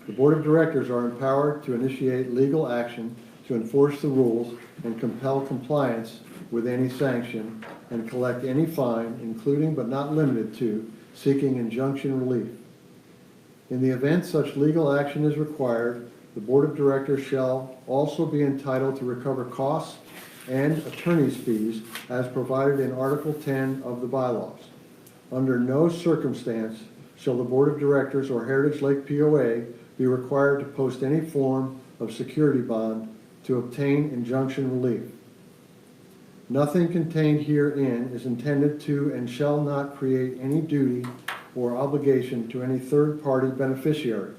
The Board of Directors are empowered to initiate legal action to enforce the rules and compel compliance with any sanction and collect any fine, including but not limited to seeking injunction relief. In the event such legal action is required, the Board of Directors shall also be entitled to recover costs and attorney's fees as provided in Article 10 of the bylaws. Under no circumstance shall the Board of Directors or Heritage Lake POA be required to post any form of security bond to obtain injunction relief. Nothing contained herein is intended to and shall not create any duty or obligation to any third-party beneficiary.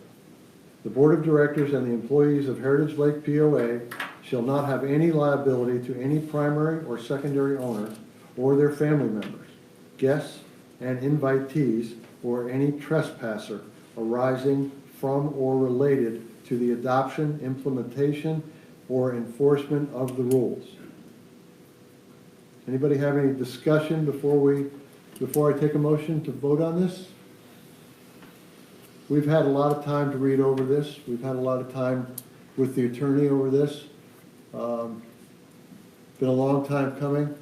The Board of Directors and the employees of Heritage Lake POA shall not have any liability to any primary or secondary owner or their family members, guests, and invitees, or any trespasser arising from or related to the adoption, implementation, or enforcement of the rules. Anybody have any discussion before I take a motion to vote on this? We've had a lot of time to read over this. We've had a lot of time with the attorney over this. Been a long time coming.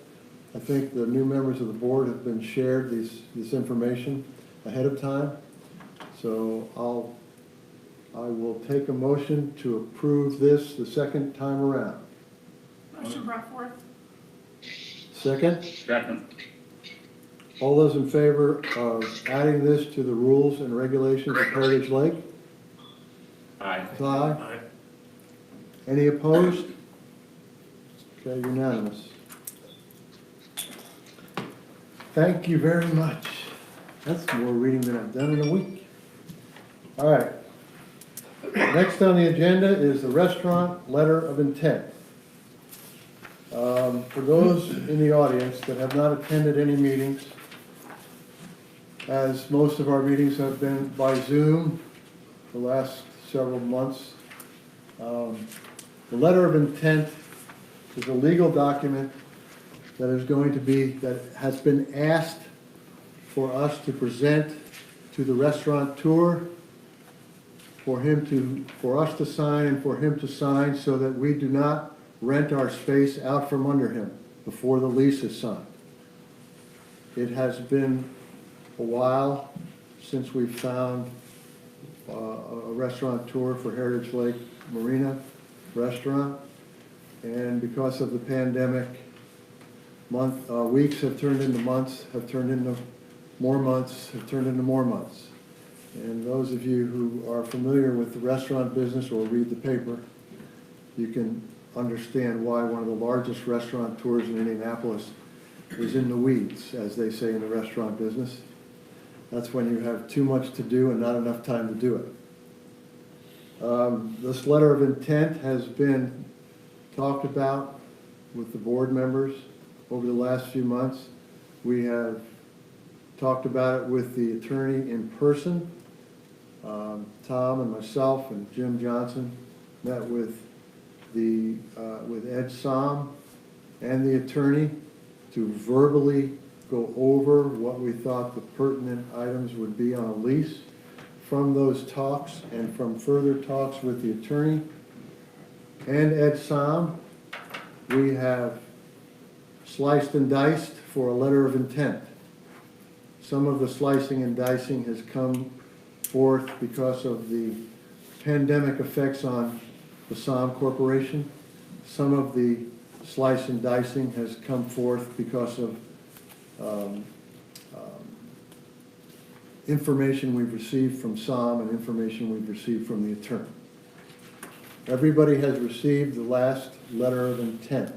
I think the new members of the board have been shared this information ahead of time. So I will take a motion to approve this the second time around. Motion brought forth. Second? Second. All those in favor of adding this to the rules and regulations of Heritage Lake? Aye. Aye. Any opposed? Okay, unanimous. Thank you very much. That's more reading than I've done in a week. All right. Next on the agenda is the restaurant letter of intent. For those in the audience that have not attended any meetings, as most of our meetings have been by Zoom the last several months, the letter of intent is a legal document that has been asked for us to present to the restaurateur, for us to sign and for him to sign so that we do not rent our space out from under him before the lease is signed. It has been a while since we've found a restaurateur for Heritage Lake Marina restaurant, and because of the pandemic, weeks have turned into months, have turned into more months, have turned into more months. And those of you who are familiar with the restaurant business or read the paper, you can understand why one of the largest restaurateurs in Indianapolis is in the weeds, as they say in the restaurant business. That's when you have too much to do and not enough time to do it. This letter of intent has been talked about with the board members over the last few months. We have talked about it with the attorney in person. Tom and myself and Jim Johnson met with Ed Som and the attorney to verbally go over what we thought the pertinent items would be on a lease. From those talks and from further talks with the attorney and Ed Som, we have sliced and diced for a letter of intent. Some of the slicing and dicing has come forth because of the pandemic effects on the Som Corporation. Some of the slice and dicing has come forth because of information we've received from Som and information we've received from the attorney. Everybody has received the last letter of intent.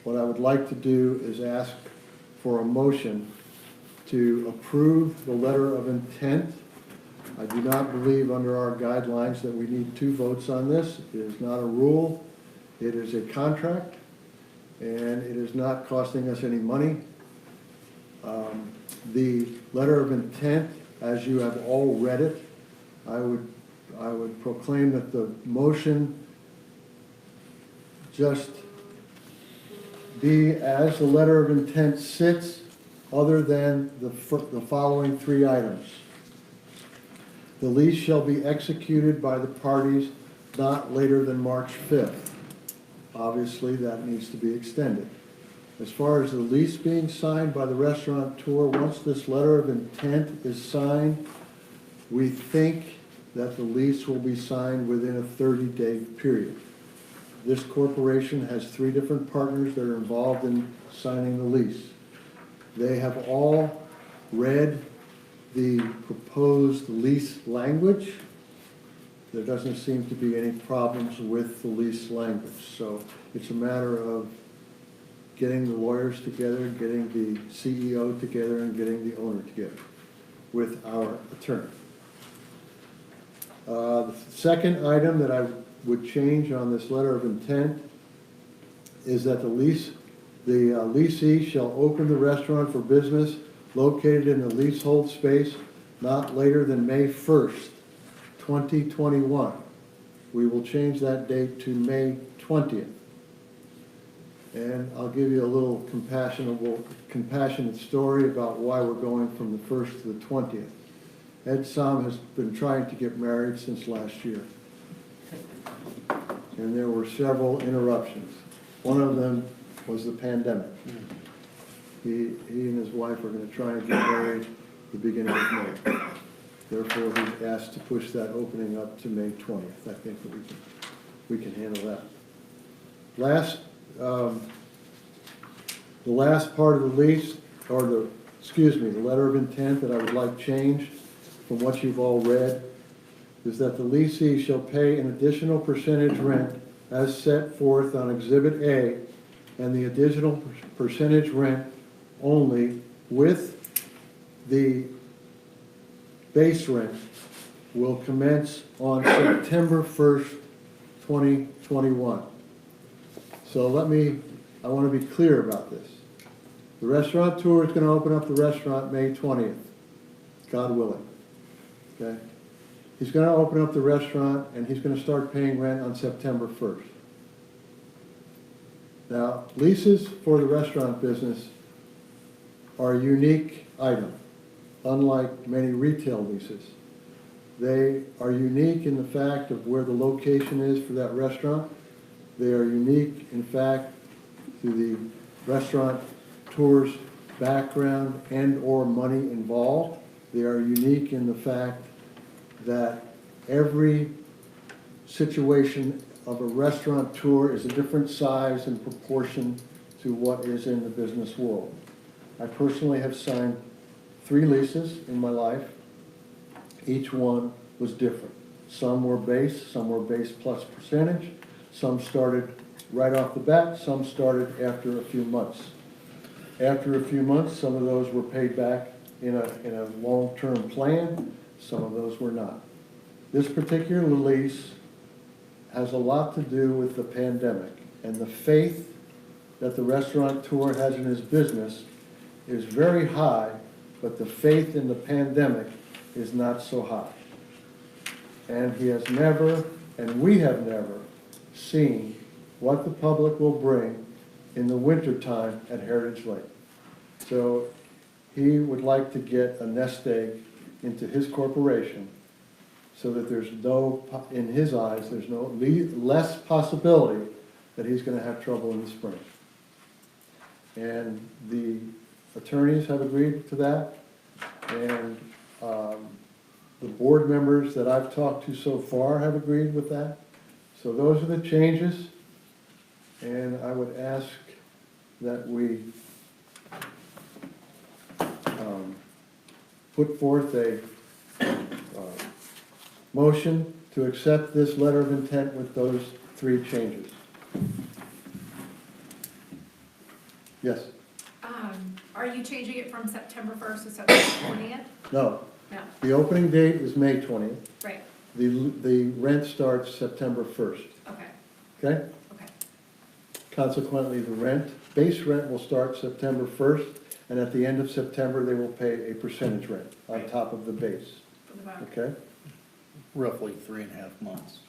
What I would like to do is ask for a motion to approve the letter of intent. I do not believe under our guidelines that we need 2 votes on this. It is not a rule. It is a contract, and it is not costing us any money. The letter of intent, as you have all read it, I would proclaim that the motion just be as the letter of intent sits, other than the following 3 items. The lease shall be executed by the parties not later than March 5th. Obviously, that needs to be extended. As far as the lease being signed by the restaurateur, once this letter of intent is signed, we think that the lease will be signed within a 30-day period. This corporation has 3 different partners that are involved in signing the lease. They have all read the proposed lease language. There doesn't seem to be any problems with the lease language. So it's a matter of getting the lawyers together, getting the CEO together, and getting the owner together with our attorney. The second item that I would change on this letter of intent is that the lessee shall open the restaurant for business located in the leasehold space not later than May 1st, 2021. We will change that date to May 20th. And I'll give you a little compassionate story about why we're going from the 1st to the 20th. Ed Som has been trying to get married since last year. And there were several interruptions. One of them was the pandemic. He and his wife are going to try and get married at the beginning of May. Therefore, he asked to push that opening up to May 20th. I think that we can handle that. The last part of the lease, or the letter of intent that I would like changed from what you've all read, is that the lessee shall pay an additional percentage rent as set forth on Exhibit A, and the additional percentage rent only with the base rent will commence on September 1st, 2021. So I want to be clear about this. The restaurateur is going to open up the restaurant May 20th, God willing. Okay? He's going to open up the restaurant and he's going to start paying rent on September 1st. Now, leases for the restaurant business are a unique item, unlike many retail leases. They are unique in the fact of where the location is for that restaurant. They are unique, in fact, to the restaurateur's background and or money involved. They are unique in the fact that every situation of a restaurateur is a different size and proportion to what is in the business world. I personally have signed 3 leases in my life. Each one was different. Some were base plus percentage. Some started right off the bat, some started after a few months. After a few months, some of those were paid back in a long-term plan, some of those were not. This particular lease has a lot to do with the pandemic, and the faith that the restaurateur has in his business is very high, but the faith in the pandemic is not so high. And he has never, and we have never, seen what the public will bring in the wintertime at Heritage Lake. So he would like to get a nest egg into his corporation so that there's no, in his eyes, there's no less possibility that he's going to have trouble in the spring. And the attorneys have agreed to that, and the board members that I've talked to so far have agreed with that. So those are the changes, and I would ask that we put forth a motion to accept this letter of intent with those 3 changes. Yes? Are you changing it from September 1st to September 20th? No. No, The opening date is May 20th. right, The rent starts September 1st. okay, Okay? okay. Consequently, the base rent will start September 1st, and at the end of September, they will pay a percentage rent on top of the base. For the back. Okay? Roughly 3.5 months.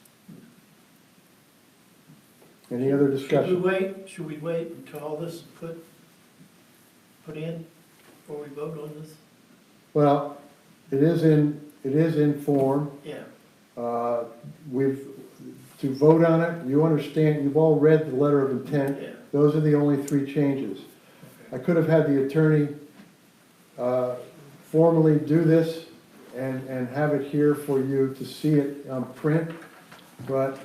Any other discussion? Should we wait until all this is put in before we vote on this? Well, it is in form. Yeah. To vote on it, you understand, you've all read the letter of intent. Yeah. Those are the only 3 changes. I could have had the attorney formally do this and have it here for you to see it on print, but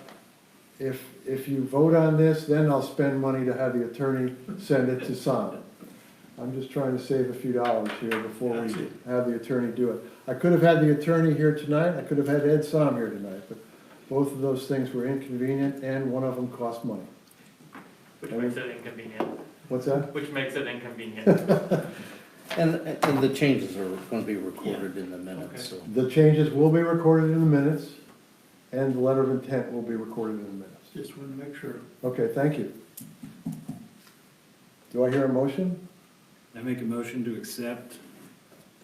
if you vote on this, then I'll spend money to have the attorney send it to sign. I'm just trying to save a few dollars here before we have the attorney do it. I could have had the attorney here tonight, I could have had Ed Som here tonight, but both of those things were inconvenient and one of them cost money. Which makes it inconvenient. What's that? Which makes it inconvenient. And the changes are going to be recorded in the minutes, so. The changes will be recorded in the minutes, and the letter of intent will be recorded in the minutes. Just want to make sure. Okay, thank you. Do I hear a motion? I make a motion to accept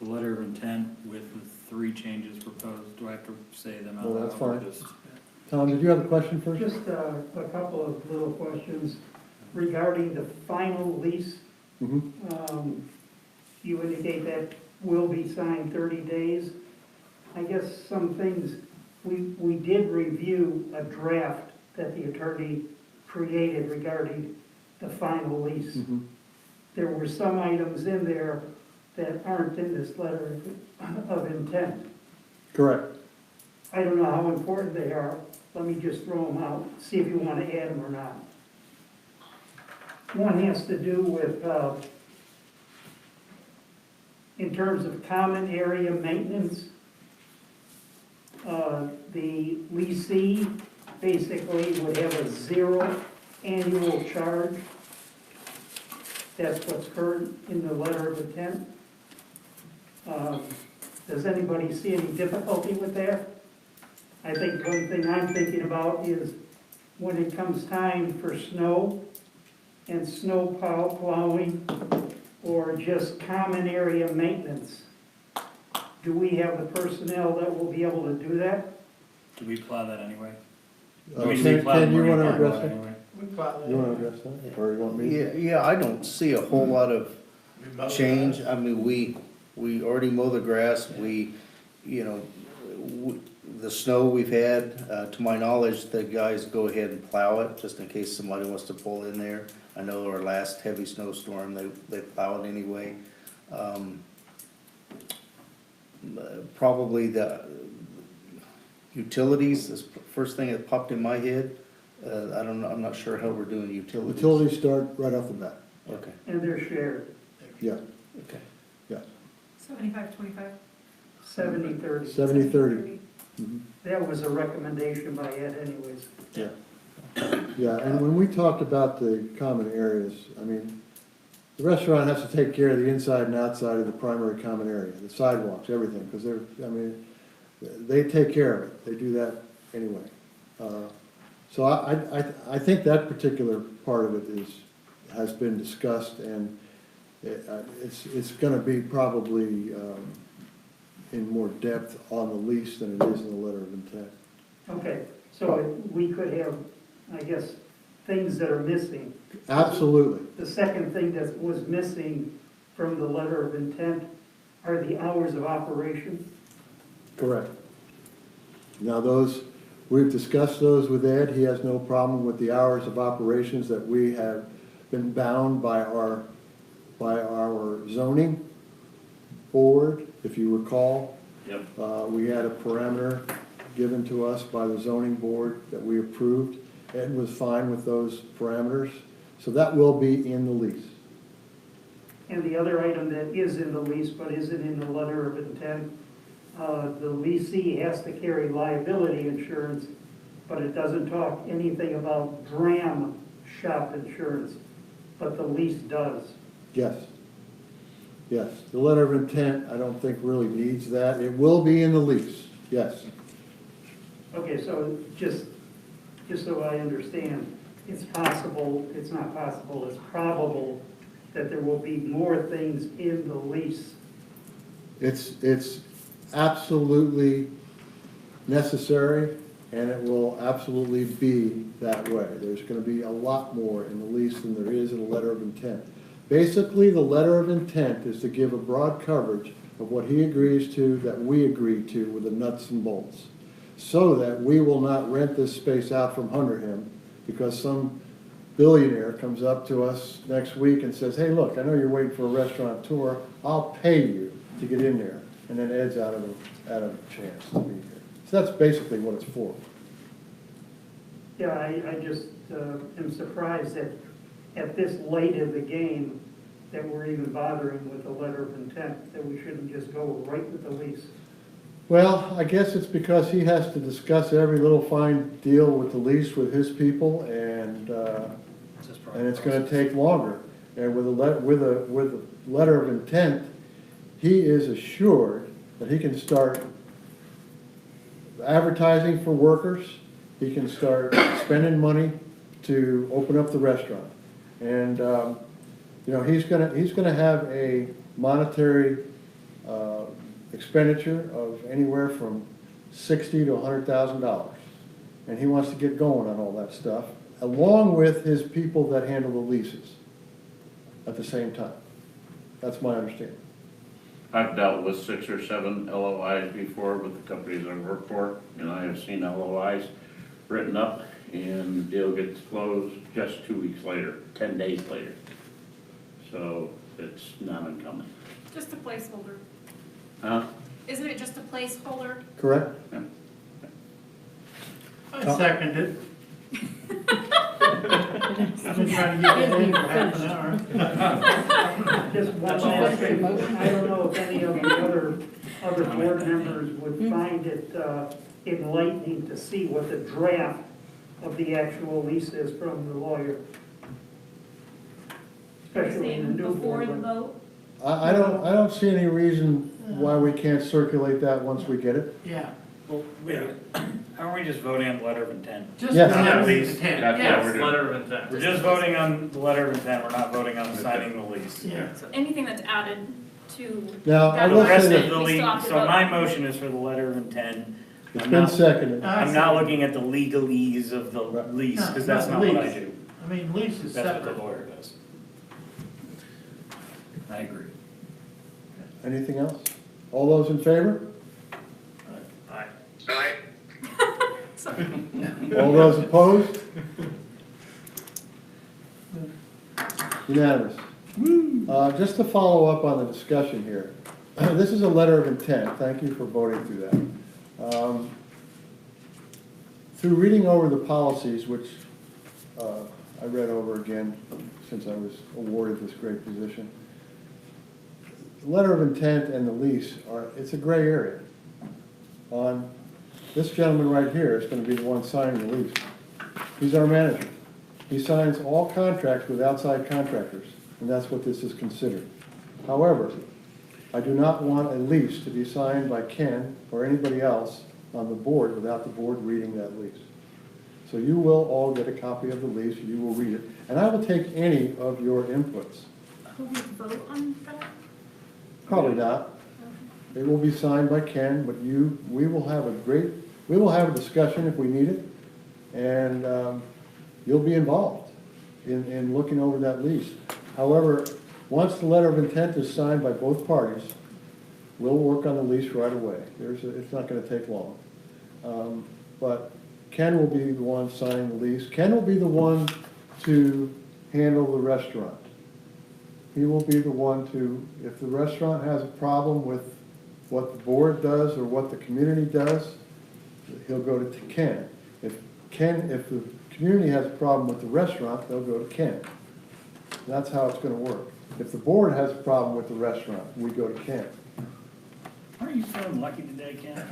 the letter of intent with the 3 changes proposed. Do I have to say them out No, loud? that's or fine. just- Tom, did you have a question first? Just a couple of little questions regarding the final lease. Mhm. You indicate that will be signed 30 days. I guess some things, we did review a draft that the attorney created regarding the final lease. Mhm. There were some items in there that aren't in this letter of intent. Correct. I don't know how important they are. Let me just throw them out, see if you want to add them or not. One has to do with, in terms of common area maintenance, the leasee basically would have a 0 annual charge. That's what's current in the letter of intent. Does anybody see any difficulty with that? I think one thing I'm thinking about is when it comes time for snow and snow plowing or just common area maintenance, do we have the personnel that will be able to do that? Do we plow that anyway? Ken, you want to address that? Anyway? You want to address that, or you want me to? Yeah, I don't see a whole lot of change. I mean, we already mow the grass, the snow we've had, to my knowledge, the guys go ahead and plow it, just in case somebody wants to pull in there. I know our last heavy snowstorm, they plowed anyway. Probably the utilities is the first thing that popped in my head. I don't know, I'm not sure how we're doing utilities. Utilities start right off the bat. Okay, and they're shared, Yeah, okay. 75-25. 70-30. 70-30. Mhm. That was a recommendation by Ed anyways. Yeah. Yeah, and when we talked about the common areas, I mean, the restaurant has to take care of the inside and outside of the primary common area, the sidewalks, everything, because they're, I mean, they take care of it. They do that anyway. So I think that particular part of it has been discussed, and it's gonna be probably, in more depth on the lease than it is in the letter of intent. Okay, so we could have, I guess, things that are missing. Absolutely. The second thing that was missing from the letter of intent are the hours of operation. Correct. Now those, we've discussed those with Ed. He has no problem with the hours of operations that we have been bound by our zoning board. If you recall, we had a parameter given to us by the zoning board that we approved. Ed was fine with those parameters. So that will be in the lease. And the other item that is in the lease but isn't in the letter of intent, the leasee has to carry liability insurance, but it doesn't talk anything about dram shop insurance, but the lease does. Yes. Yes. The letter of intent, I don't think really needs that. It will be in the lease. Yes. Okay, so just so I understand, it's possible, it's not possible, it's probable that there will be more things in the lease. It's absolutely necessary, and it will absolutely be that way. There's going to be a lot more in the lease than there is in a letter of intent. Basically, the letter of intent is to give a broad coverage of what he agrees to, that we agree to, with the nuts and bolts, so that we will not rent this space out from under him because some billionaire comes up to us next week and says, hey, look, I know you're waiting for a restaurateur, I'll pay you to get in there. And then Ed's out of a chance to be here. So that's basically what it's for. Yeah, I just am surprised that at this late in the game that we're even bothering with the letter of intent, that we shouldn't just go right with the lease. Well, I guess it's because he has to discuss every little fine deal with the lease with his people, and it's gonna take longer. And with a letter of intent, he is assured that he can start advertising for workers, he can start spending money to open up the restaurant. And, you know, he's gonna have a monetary expenditure of anywhere from $60,000 to $100,000. And he wants to get going on all that stuff, along with his people that handle the leases at the same time. That's my understanding. I've dealt with 6 or 7 LOIs before with the companies I work for, and I have seen LOIs written up and the deal gets closed just 2 weeks later, 10 days later. So it's not uncommon. Just a placeholder. Huh? Isn't it just a placeholder? Correct? Yeah. I second it. I've been trying to get that in for half an hour. Just one last thing, I don't know if any of the other board members would find it enlightening to see what the draft of the actual lease is from the lawyer. Especially in the new Before board. the vote? I don't see any reason why we can't circulate that once we get it. Yeah. Well, wait, aren't we just voting on the letter of intent? Just Yes. the letter of Lease. intent, That's yes. what we're doing. Letter of intent. We're just voting on the letter of intent, we're not voting on signing the lease. Yeah. So anything that's added to. Now, I that will The rest say of that the we still have lease, to so vote. my motion is for the letter of intent. it's I'm been not- seconded. I'm not looking at the legalese of the lease, because that's not what I do. I mean, lease is That's what separate. the lawyer does. I agree. Anything else? All those in favor? Aye. Aye. All those opposed? Unanimous. Just to follow up on the discussion here, this is a letter of intent. Thank you for voting through that. Through reading over the policies, which I read over again since I was awarded this great position. The letter of intent and the lease it's a gray area. On this gentleman right here is gonna be the one signing the lease. He's our manager. He signs all contracts with outside contractors, and that's what this is considered. However, I do not want a lease to be signed by Ken or anybody else on the board without the board reading that lease. So you will all get a copy of the lease, you will read it, and I will take any of your inputs. Will we vote on that? Probably not. It will be signed by Ken, but we will have a discussion if we need it, and you'll be involved in looking over that lease. However, once the letter of intent is signed by both parties, we'll work on the lease right away. It's not gonna take long. But Ken will be the one signing the lease. Ken will be the one to handle the restaurant. He will be the one to, if the restaurant has a problem with what the board does or what the community does, he'll go to Ken. If the community has a problem with the restaurant, they'll go to Ken. That's how it's gonna work. If the board has a problem with the restaurant, we go to Ken. Aren't you feeling lucky today, Ken?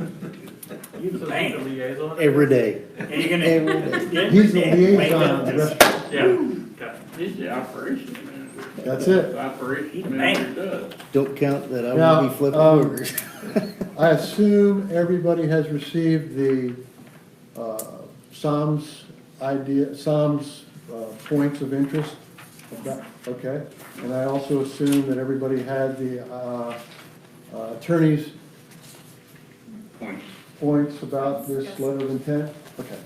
You the So man. the liaison? Every day. Are you gonna? Every day. He's the liaison of the restaurant. Yeah. Okay. He's the operations manager. That's it. Operations Man. manager does. Don't count that I Now, will be flipping burgers. I assume everybody has received the Psalms points of interest? Okay, and I also assume that everybody had the attorney's points about this letter of intent? Okay.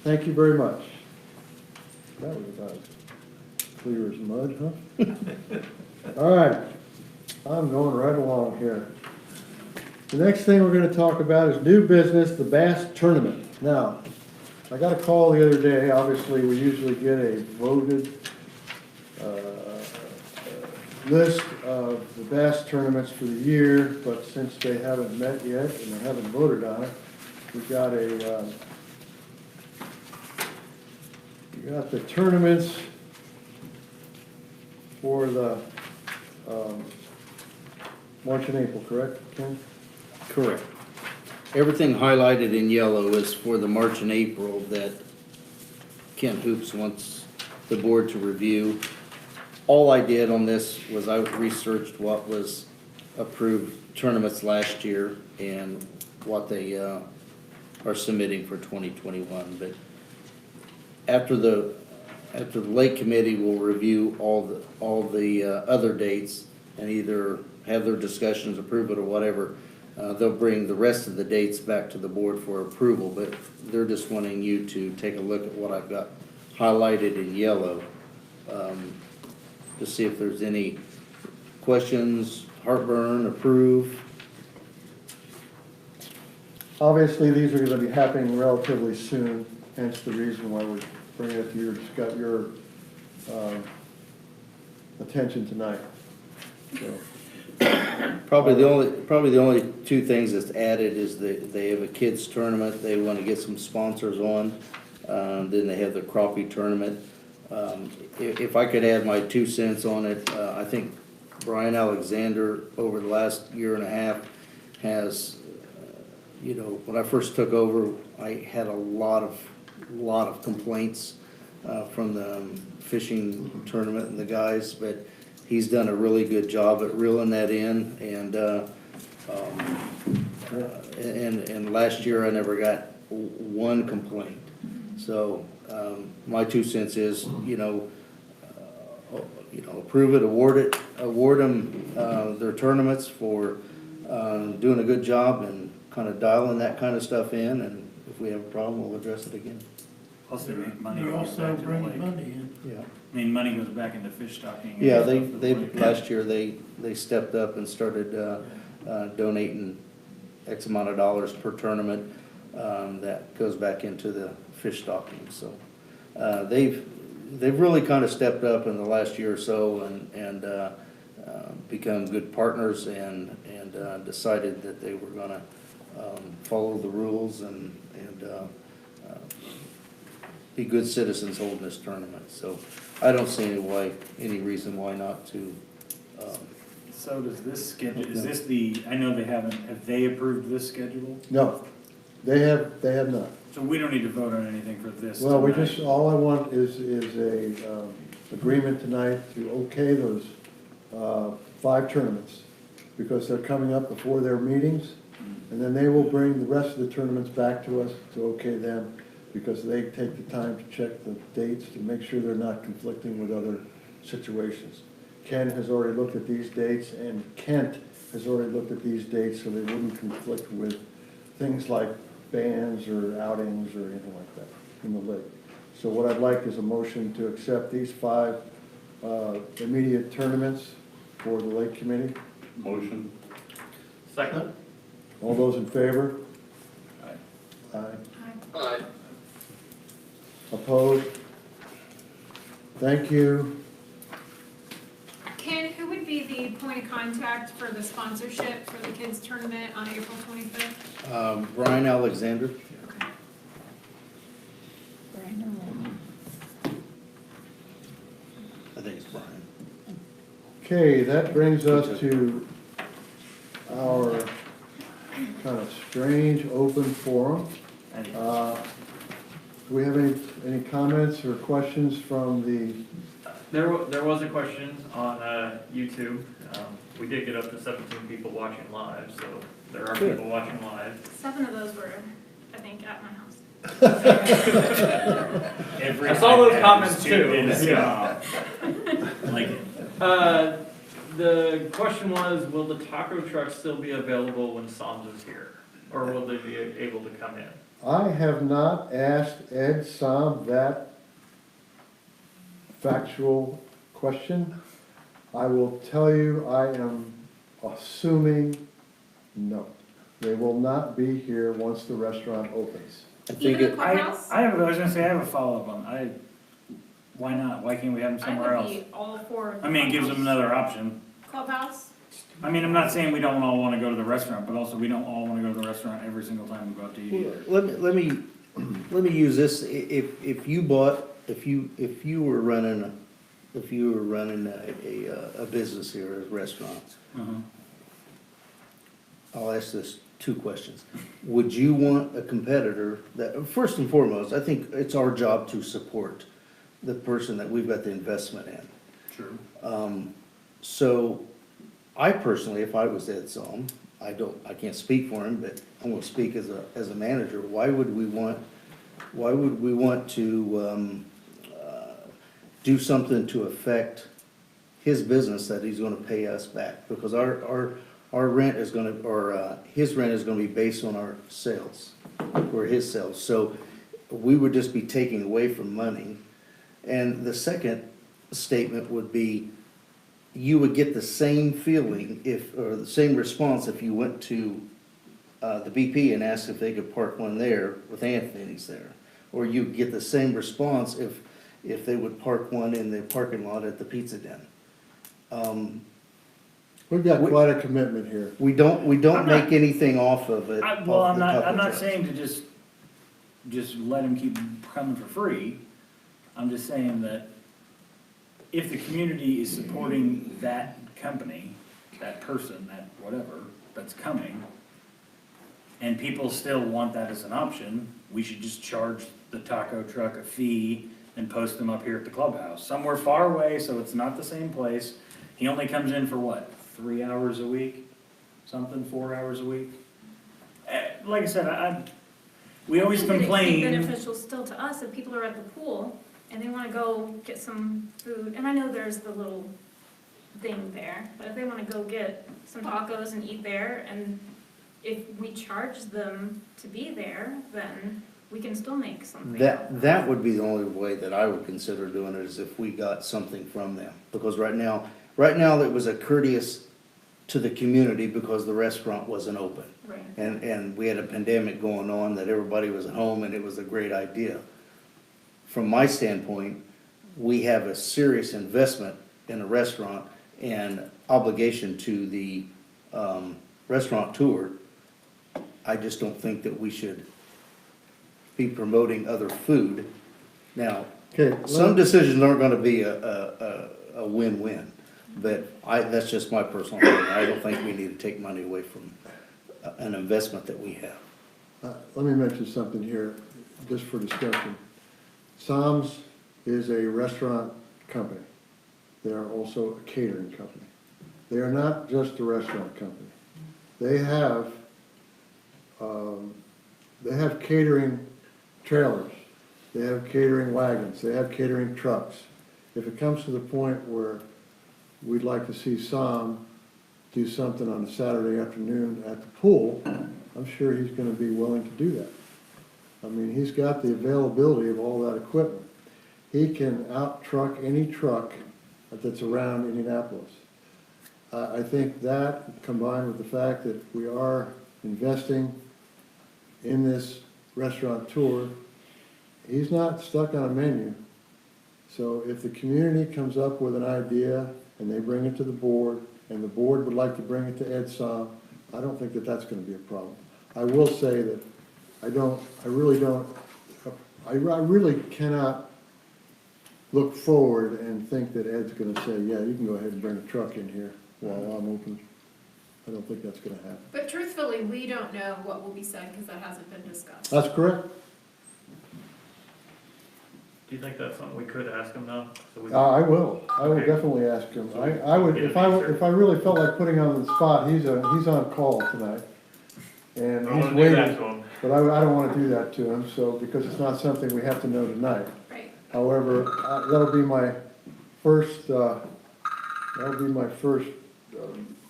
Thank you very much. That was about as clear as mud, huh? All right, I'm going right along here. The next thing we're gonna talk about is new business, the bass tournament. Now, I got a call the other day. Obviously, we usually get a voted list of the bass tournaments for the year, but since they haven't met yet and they haven't voted on it, we got the tournaments for the March and April, correct, Ken? Correct. Everything highlighted in yellow is for the March and April that Kent Hoops wants the board to review. All I did on this was I researched what was approved tournaments last year and what they are submitting for 2021. But after the lake committee will review all the other dates and either have their discussions, approve it or whatever, they'll bring the rest of the dates back to the board for approval. But they're just wanting you to take a look at what I've got highlighted in yellow. To see if there's any questions, heartburn, approve. Obviously, these are gonna be happening relatively soon, hence the reason why we're bringing it to your attention tonight. So, Probably the only two things that's added is that they have a kids tournament they want to get some sponsors on. Then they have the crappie tournament. If I could add my 2 cents on it, I think Brian Alexander over the last year and a half has, when I first took over, I had a lot of complaints from the fishing tournament and the guys, but he's done a really good job at reeling that in, and last year I never got one complaint. So my 2 cents is, approve it, award them their tournaments for doing a good job and kind of dialing that kind of stuff in, and if we have a problem, we'll address it again. Plus they make money. They're goes also back to the bringing lake. money in. yeah. I mean, money goes back into fish stocking. and Yeah, stuff for the they lake. last year they stepped up and started donating X amount of dollars per tournament that goes back into the fish stocking. So they've really kind of stepped up in the last year or so and become good partners and decided that they were going to follow the rules and be good citizens holding this tournament, so I don't see any reason why not to, So does this schedule, is this I know have they approved this schedule? No, they have not. So we don't need to vote on anything for this Well, we tonight? just, all I want is a, agreement tonight to okay those, 5 tournaments, because they're coming up before their meetings, and then they will bring the rest of the tournaments back to us to okay them, because they take the time to check the dates to make sure they're not conflicting with other situations. Ken has already looked at these dates, and Kent has already looked at these dates, so they wouldn't conflict with things like bands or outings or anything like that in the league. So what I'd like is a motion to accept these 5 immediate tournaments for the Lake Committee. Motion. Second? All those in favor? Aye. Aye. Aye. Opposed? Thank you. Ken, who would be the point of contact for the sponsorship for the kids tournament on April 25th? Brian Alexander. Okay. I think it's Brian. Okay, that brings us to our kind of strange open forum. Do we have any comments or questions from the, There was a question on YouTube. We did get up to 17 people watching live, so there are people watching live. 7 of those were, I think, at my house. I saw those comments too. Yeah. Like it. The question was, will the taco truck still be available when Psalms is here? Or will they be able to come in? I have not asked Ed Som that factual question. I will tell you, I am assuming no. They will not be here once the restaurant opens. I think Even the it, clubhouse? I was gonna say, I have a follow-up on, why not? Why can't we have them somewhere I else? would be all for the I mean, it gives them clubhouse. another option. Clubhouse? I mean, I'm not saying we don't all wanna go to the restaurant, but also we don't all wanna go to the restaurant every single time we go out to eat either. let me use this, if you were running a business here, a restaurant, Uh-huh. I'll ask this 2 questions. Would you want a competitor that, first and foremost, I think it's our job to support the person that we've got the investment in. True. So I personally, if I was Ed Som, I can't speak for him, but I'm gonna speak as a manager. Why would we want to, do something to affect his business that he's gonna pay us back? Because our rent is gonna, or, his rent is gonna be based on our sales, or his sales. So we would just be taking away from money. And the second statement would be, you would get the same feeling or the same response if you went to the BP and asked if they could park one there with Anthony's there. Or you get the same response if they would park one in the parking lot at the Pizza Den. We've got quite a commitment here. We don't make anything off of it. Well, off I'm the not taco saying to just let him keep coming for free. I'm just saying that if the community is supporting that company, that person, that whatever, that's coming, and people still want that as an option, we should just charge the taco truck a fee and post them up here at the clubhouse, somewhere far away, so it's not the same place. He only comes in for what, 3 hours a week? Something, 4 hours a week? Like I said, we always It'd be complain. beneficial still to us if people are at the pool and they wanna go get some food, and I know there's the little thing there, but if they wanna go get some tacos and eat there, and if we charge them to be there, then we can still make something. That would be the only way that I would consider doing it, is if we got something from them. Because right now it was a courteous to the community because the restaurant wasn't open. Right. And we had a pandemic going on, that everybody was at home, and it was a great idea. From my standpoint, we have a serious investment in a restaurant and obligation to the restaurateur. I just don't think that we should be promoting other food Now, Okay. some decisions aren't gonna be a win-win, but that's just my personal opinion. I don't think we need to take money away from an investment that we have. Let me mention something here, just for discussion. Sam's is a restaurant company. They are also a catering company. They are not just a restaurant company. They have catering trailers. They have catering wagons. They have catering trucks. If it comes to the point where we'd like to see Sam do something on a Saturday afternoon at the pool, I'm sure he's gonna be willing to do that. I mean, he's got the availability of all that equipment. He can out-truck any truck that's around Indianapolis. I think that, combined with the fact that we are investing in this restaurateur, he's not stuck on a menu. So if the community comes up with an idea and they bring it to the board, and the board would like to bring it to Ed Som, I don't think that that's gonna be a problem. I will say that I really cannot look forward and think that Ed's gonna say, yeah, you can go ahead and bring a truck in here while I'm open. I don't think that's gonna happen. But truthfully, we don't know what will be said because that hasn't been discussed. That's correct. Do you think that's something we could ask him now? So we I will Okay. definitely ask him. I would, if I really felt like putting him on the spot, he's on call tonight. And I he's wanna do that waiting, to him. but I don't wanna do that to him, so, because it's not something we have to know tonight. Right. However, that'll be my first,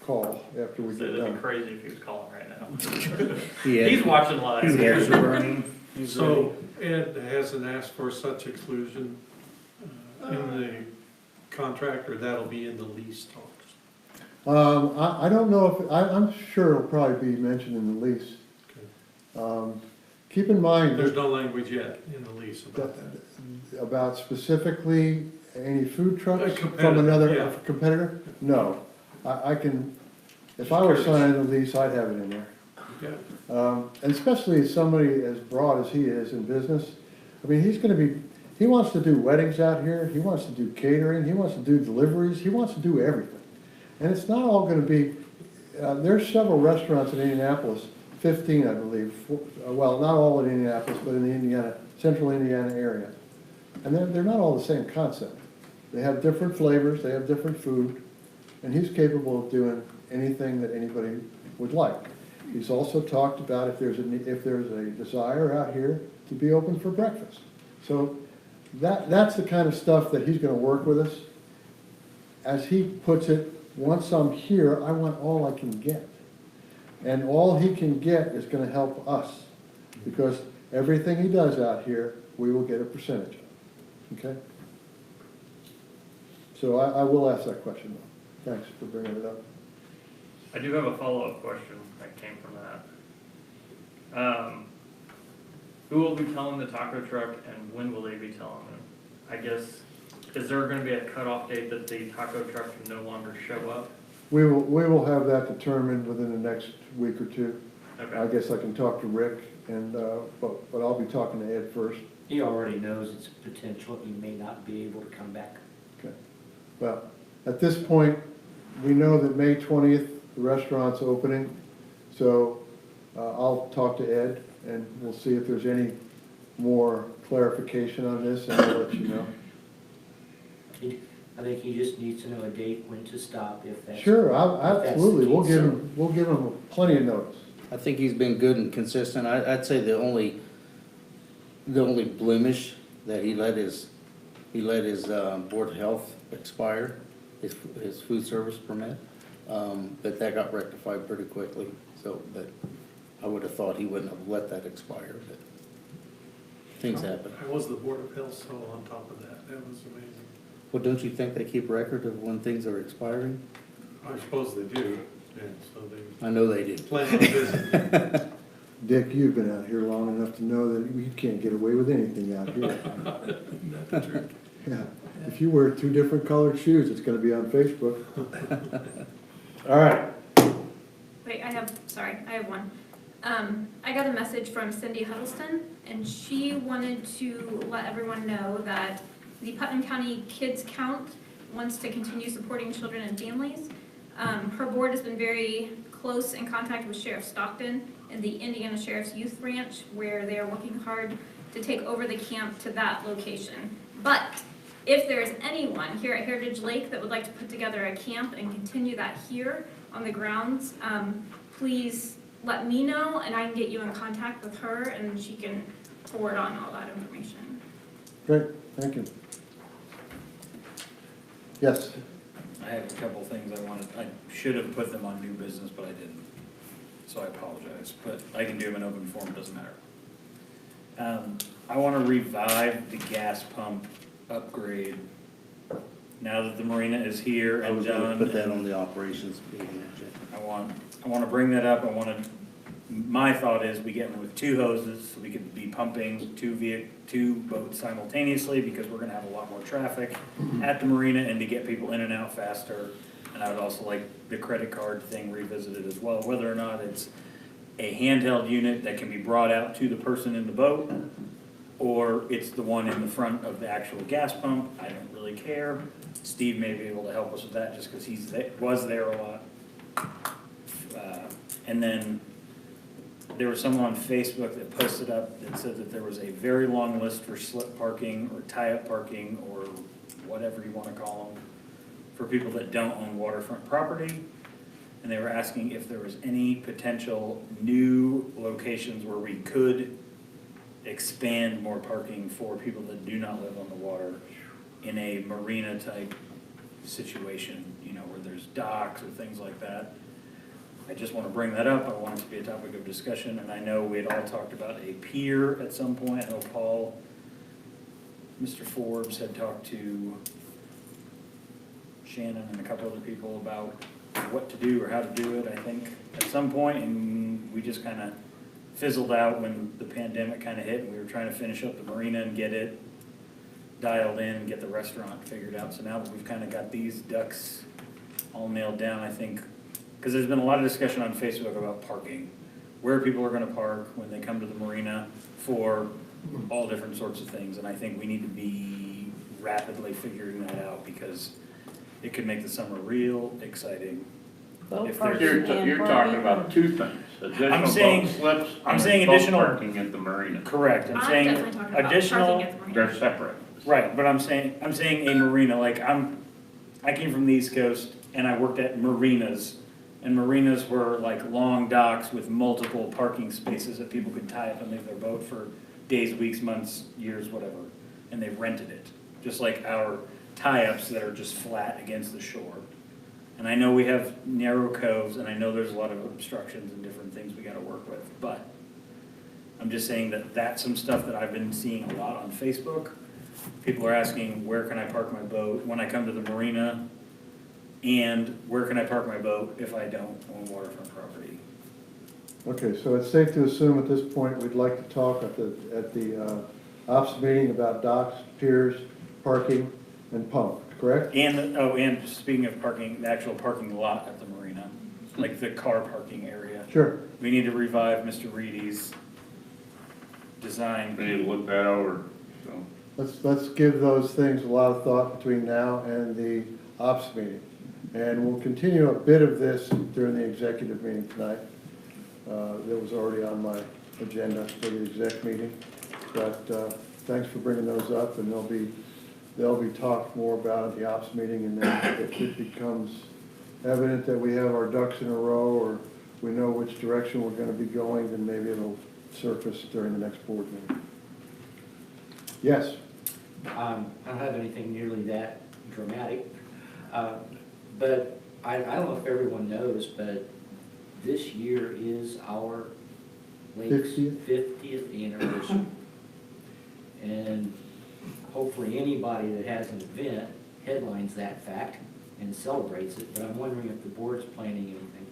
call after we So get it'd be done. crazy if he was calling right now. Yeah. He's watching live. He's ears are burning. So Ed hasn't asked for such exclusion in the contract, or that'll be in the lease talks? I don't know if, I'm sure it'll probably be mentioned in the lease. Keep in mind There's no language yet in the lease about that. about specifically any food trucks A from competitor, another yeah. competitor? No. I can, if I were signing the lease, I'd have it in there. Yeah. And especially somebody as broad as he is in business. I mean, he wants to do weddings out here, he wants to do catering, he wants to do deliveries, he wants to do everything. And it's not all gonna be, there's several restaurants in Indianapolis, 15, I believe, well, not all in Indianapolis, but in the central Indiana area. And they're not all the same concept. They have different flavors, they have different food, and he's capable of doing anything that anybody would like. He's also talked about if there's a desire out here to be open for breakfast. So that's the kind of stuff that he's gonna work with us. As he puts it, once I'm here, I want all I can get. And all he can get is gonna help us, because everything he does out here, we will get a percentage of, okay? So I will ask that question though. Thanks for bringing it up. I do have a follow-up question that came from that. Who will be telling the taco truck and when will they be telling them? I guess, is there gonna be a cutoff date that the taco truck can no longer show up? We will have that determined within the next week or two. Okay. I guess I can talk to Rick and, but I'll be talking to Ed first. He already knows it's potential, he may not be able to come back. Okay. Well, at this point, we know that May 20th, the restaurant's opening, so I'll talk to Ed and we'll see if there's any more clarification on this and I'll let you know. I think he just needs to know a date when to stop if that's. Sure, if that's the absolutely, case. we'll give him plenty of notice. I think he's been good and consistent. I'd say the only blemish that he let his Board of Health expire, his food service permit. But that got rectified pretty quickly, so, but I would have thought he wouldn't have let that expire, but things happen. I was the Board of Health so on top of that. That was amazing. Well, don't you think they keep record of when things are expiring? I suppose they do, and so they I know they do. plan on visiting. Dick, you've been out here long enough to know that you can't get away with anything out here. That's true. Yeah, if you wear two different colored shoes, it's gonna be on Facebook. All right, Wait, I have one. I got a message from Cindy Huddleston, and she wanted to let everyone know that the Putnam County Kids Count wants to continue supporting children and families. Her board has been very close in contact with Sheriff Stockton and the Indiana Sheriff's Youth Ranch, where they are working hard to take over the camp to that location. But if there is anyone here at Heritage Lake that would like to put together a camp and continue that here on the grounds, please let me know, and I can get you in contact with her, and she can forward on all that information. Great, thank you. Yes, I have a couple things I should have put them on new business, but I didn't. So I apologize, but I can do them in open form, it doesn't matter. I want to revive the gas pump upgrade. Now that the Marina is here I and was gonna done. put that on the operations meeting agenda. I want to bring that up. My thought is we get in with 2 hoses, so we could be pumping 2 boats simultaneously, because we're gonna have a lot more traffic at the marina, and to get people in and out faster. And I would also like the credit card thing revisited as well, whether or not it's a handheld unit that can be brought out to the person in the boat, or it's the one in the front of the actual gas pump. I don't really care. Steve may be able to help us with that, just because was there a lot. And then there was someone on Facebook that posted up that said that there was a very long list for slip parking or tie-up parking, or whatever you want to call them, for people that don't own waterfront property. And they were asking if there was any potential new locations where we could expand more parking for people that do not live on the water in a marina type situation, where there's docks or things like that. I just want to bring that up. I want it to be a topic of discussion, and I know we had all talked about a pier at some point. I know Paul, Mr. Forbes had talked to Shannon and a couple other people about what to do or how to do it, I think, at some point, and we just kind of fizzled out when the pandemic kind of hit, and we were trying to finish up the marina and get it dialed in and get the restaurant figured out. So now that we've kind of got these ducks all nailed down, I think, because there's been a lot of discussion on Facebook about parking, where people are going to park when they come to the marina for all different sorts of things. And I think we need to be rapidly figuring that out, because it could make the summer real exciting. If there's- You're talking about 2 things, additional boat slips I'm and saying boat additional- parking at the marina. Correct, I'm saying definitely talking about additional, parking at the marina. They're separate. right, but I'm saying a marina, like I came from the East Coast and I worked at marinas, and marinas were like long docks with multiple parking spaces that people could tie up and leave their boat for days, weeks, months, years, whatever, and they rented it, just like our tie-ups that are just flat against the shore. And I know we have narrow coves, and I know there's a lot of obstructions and different things we gotta work with, but I'm just saying that that's some stuff that I've been seeing a lot on Facebook. People are asking, where can I park my boat when I come to the marina? And where can I park my boat if I don't own waterfront property? okay, so it's safe to assume at this point, we'd like to talk at the ops meeting about docks, piers, parking, and pump, correct? And speaking of parking, the actual parking lot at the marina, like the car parking area. Sure. We need to revive Mr. Reedy's design. We need to look that over, so. Let's give those things a lot of thought between now and the ops meeting. And we'll continue a bit of this during the executive meeting tonight. That was already on my agenda for the exec meeting. But thanks for bringing those up, and they'll be talked more about at the ops meeting. And then if it becomes evident that we have our ducks in a row, or we know which direction we're going to be going, then maybe it'll surface during the next board meeting. Yes? I don't have anything nearly that dramatic, but I don't know if everyone knows, but this year is our lake's 50th anniversary. And hopefully anybody that has an event headlines that fact and celebrates it, but I'm wondering if the board's planning anything.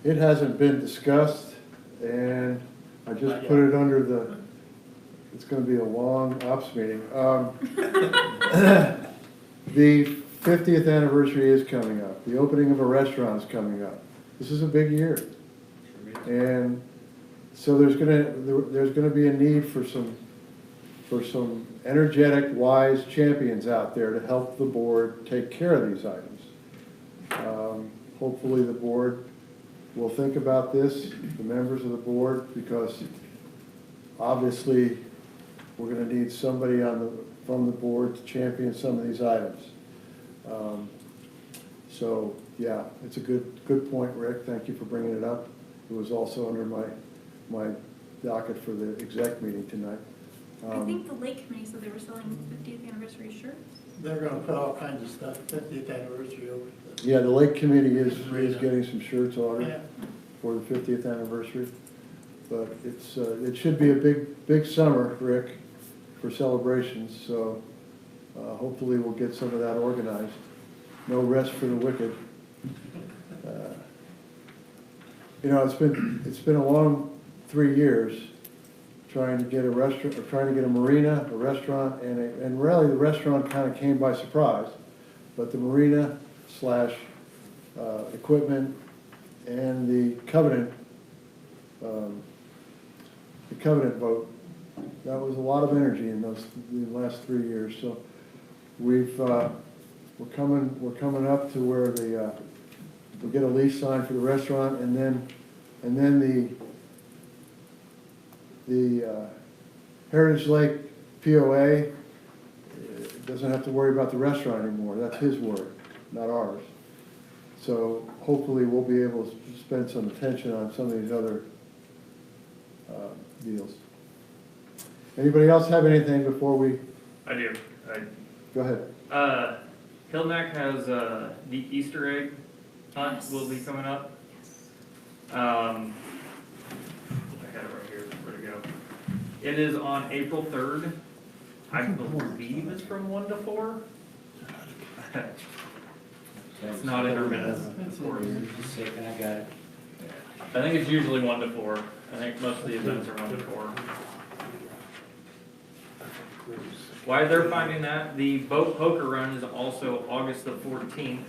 It hasn't been discussed, and I just put it under it's gonna be a long ops meeting. The 50th anniversary is coming up. The opening of a restaurant is coming up. This is a big year. And so there's gonna be a need for some energetic, wise champions out there to help the board take care of these items. Hopefully the board will think about this, the members of the board, because obviously we're gonna need somebody from the board to champion some of these items. So, yeah, it's a good point, Rick. Thank you for bringing it up. It was also under my docket for the exec meeting tonight. I think the Lake Committee said they were selling 50th anniversary shirts. They're gonna put all kinds of stuff, 50th anniversary over. Yeah, the Lake Committee is getting some shirts Yeah. ordered for the 50th anniversary. But it should be a big summer, Rick, for celebrations, so hopefully we'll get some of that organized. No rest for the wicked. You know, it's been a long 3 years trying to get a restaurant, or trying to get a marina, a restaurant, and really the restaurant kind of came by surprise. But the marina / equipment and the covenant vote, that was a lot of energy in the last 3 years. So we're coming up to where we'll get a lease signed for the restaurant, and then the Heritage Lake POA doesn't have to worry about the restaurant anymore. That's his word, not ours. So hopefully we'll be able to spend some attention on some of these other deals. Anybody else have anything before we? I do. Go ahead. Hillneck has the Easter egg hunt will be coming up. I got it right here. Where'd it go? It is on April 3rd. I believe it's from 1 to 4. It's not in our minutes, of course. Just a second, I got it. I think it's usually 1 to 4. I think most of the events are 1 to 4. Why they're finding that, the boat poker run is also August the 14th.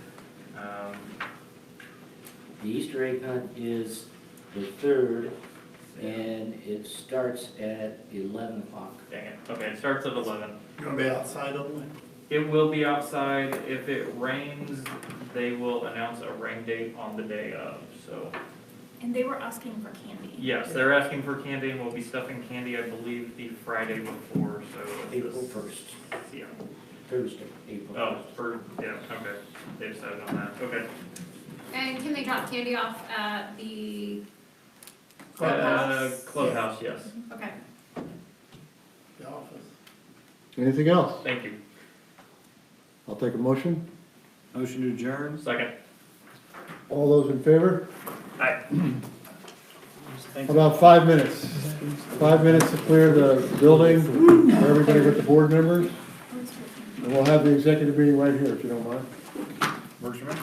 The Easter egg hunt is the 3rd, and it starts at 11 o'clock. Dang it. Okay, it starts at 11. You gonna be outside only? It will be outside. If it rains, they will announce a rain date on the day of, so. And they were asking for candy. Yes, they're asking for candy, and we'll be stuffing candy, I believe, the Friday before, so. April 1st, Yeah. Thursday, April 1st. Yeah, okay. They decided on that, okay. And can they drop candy off at the Clubhouse, yes. Okay. The office. Anything else? Thank you. I'll take a motion. Motion to adjourn? Second. All those in favor? Aye. About 5 minutes. 5 minutes to clear the building for everybody with the board members. And we'll have the executive meeting right here, if you don't mind. Works for me.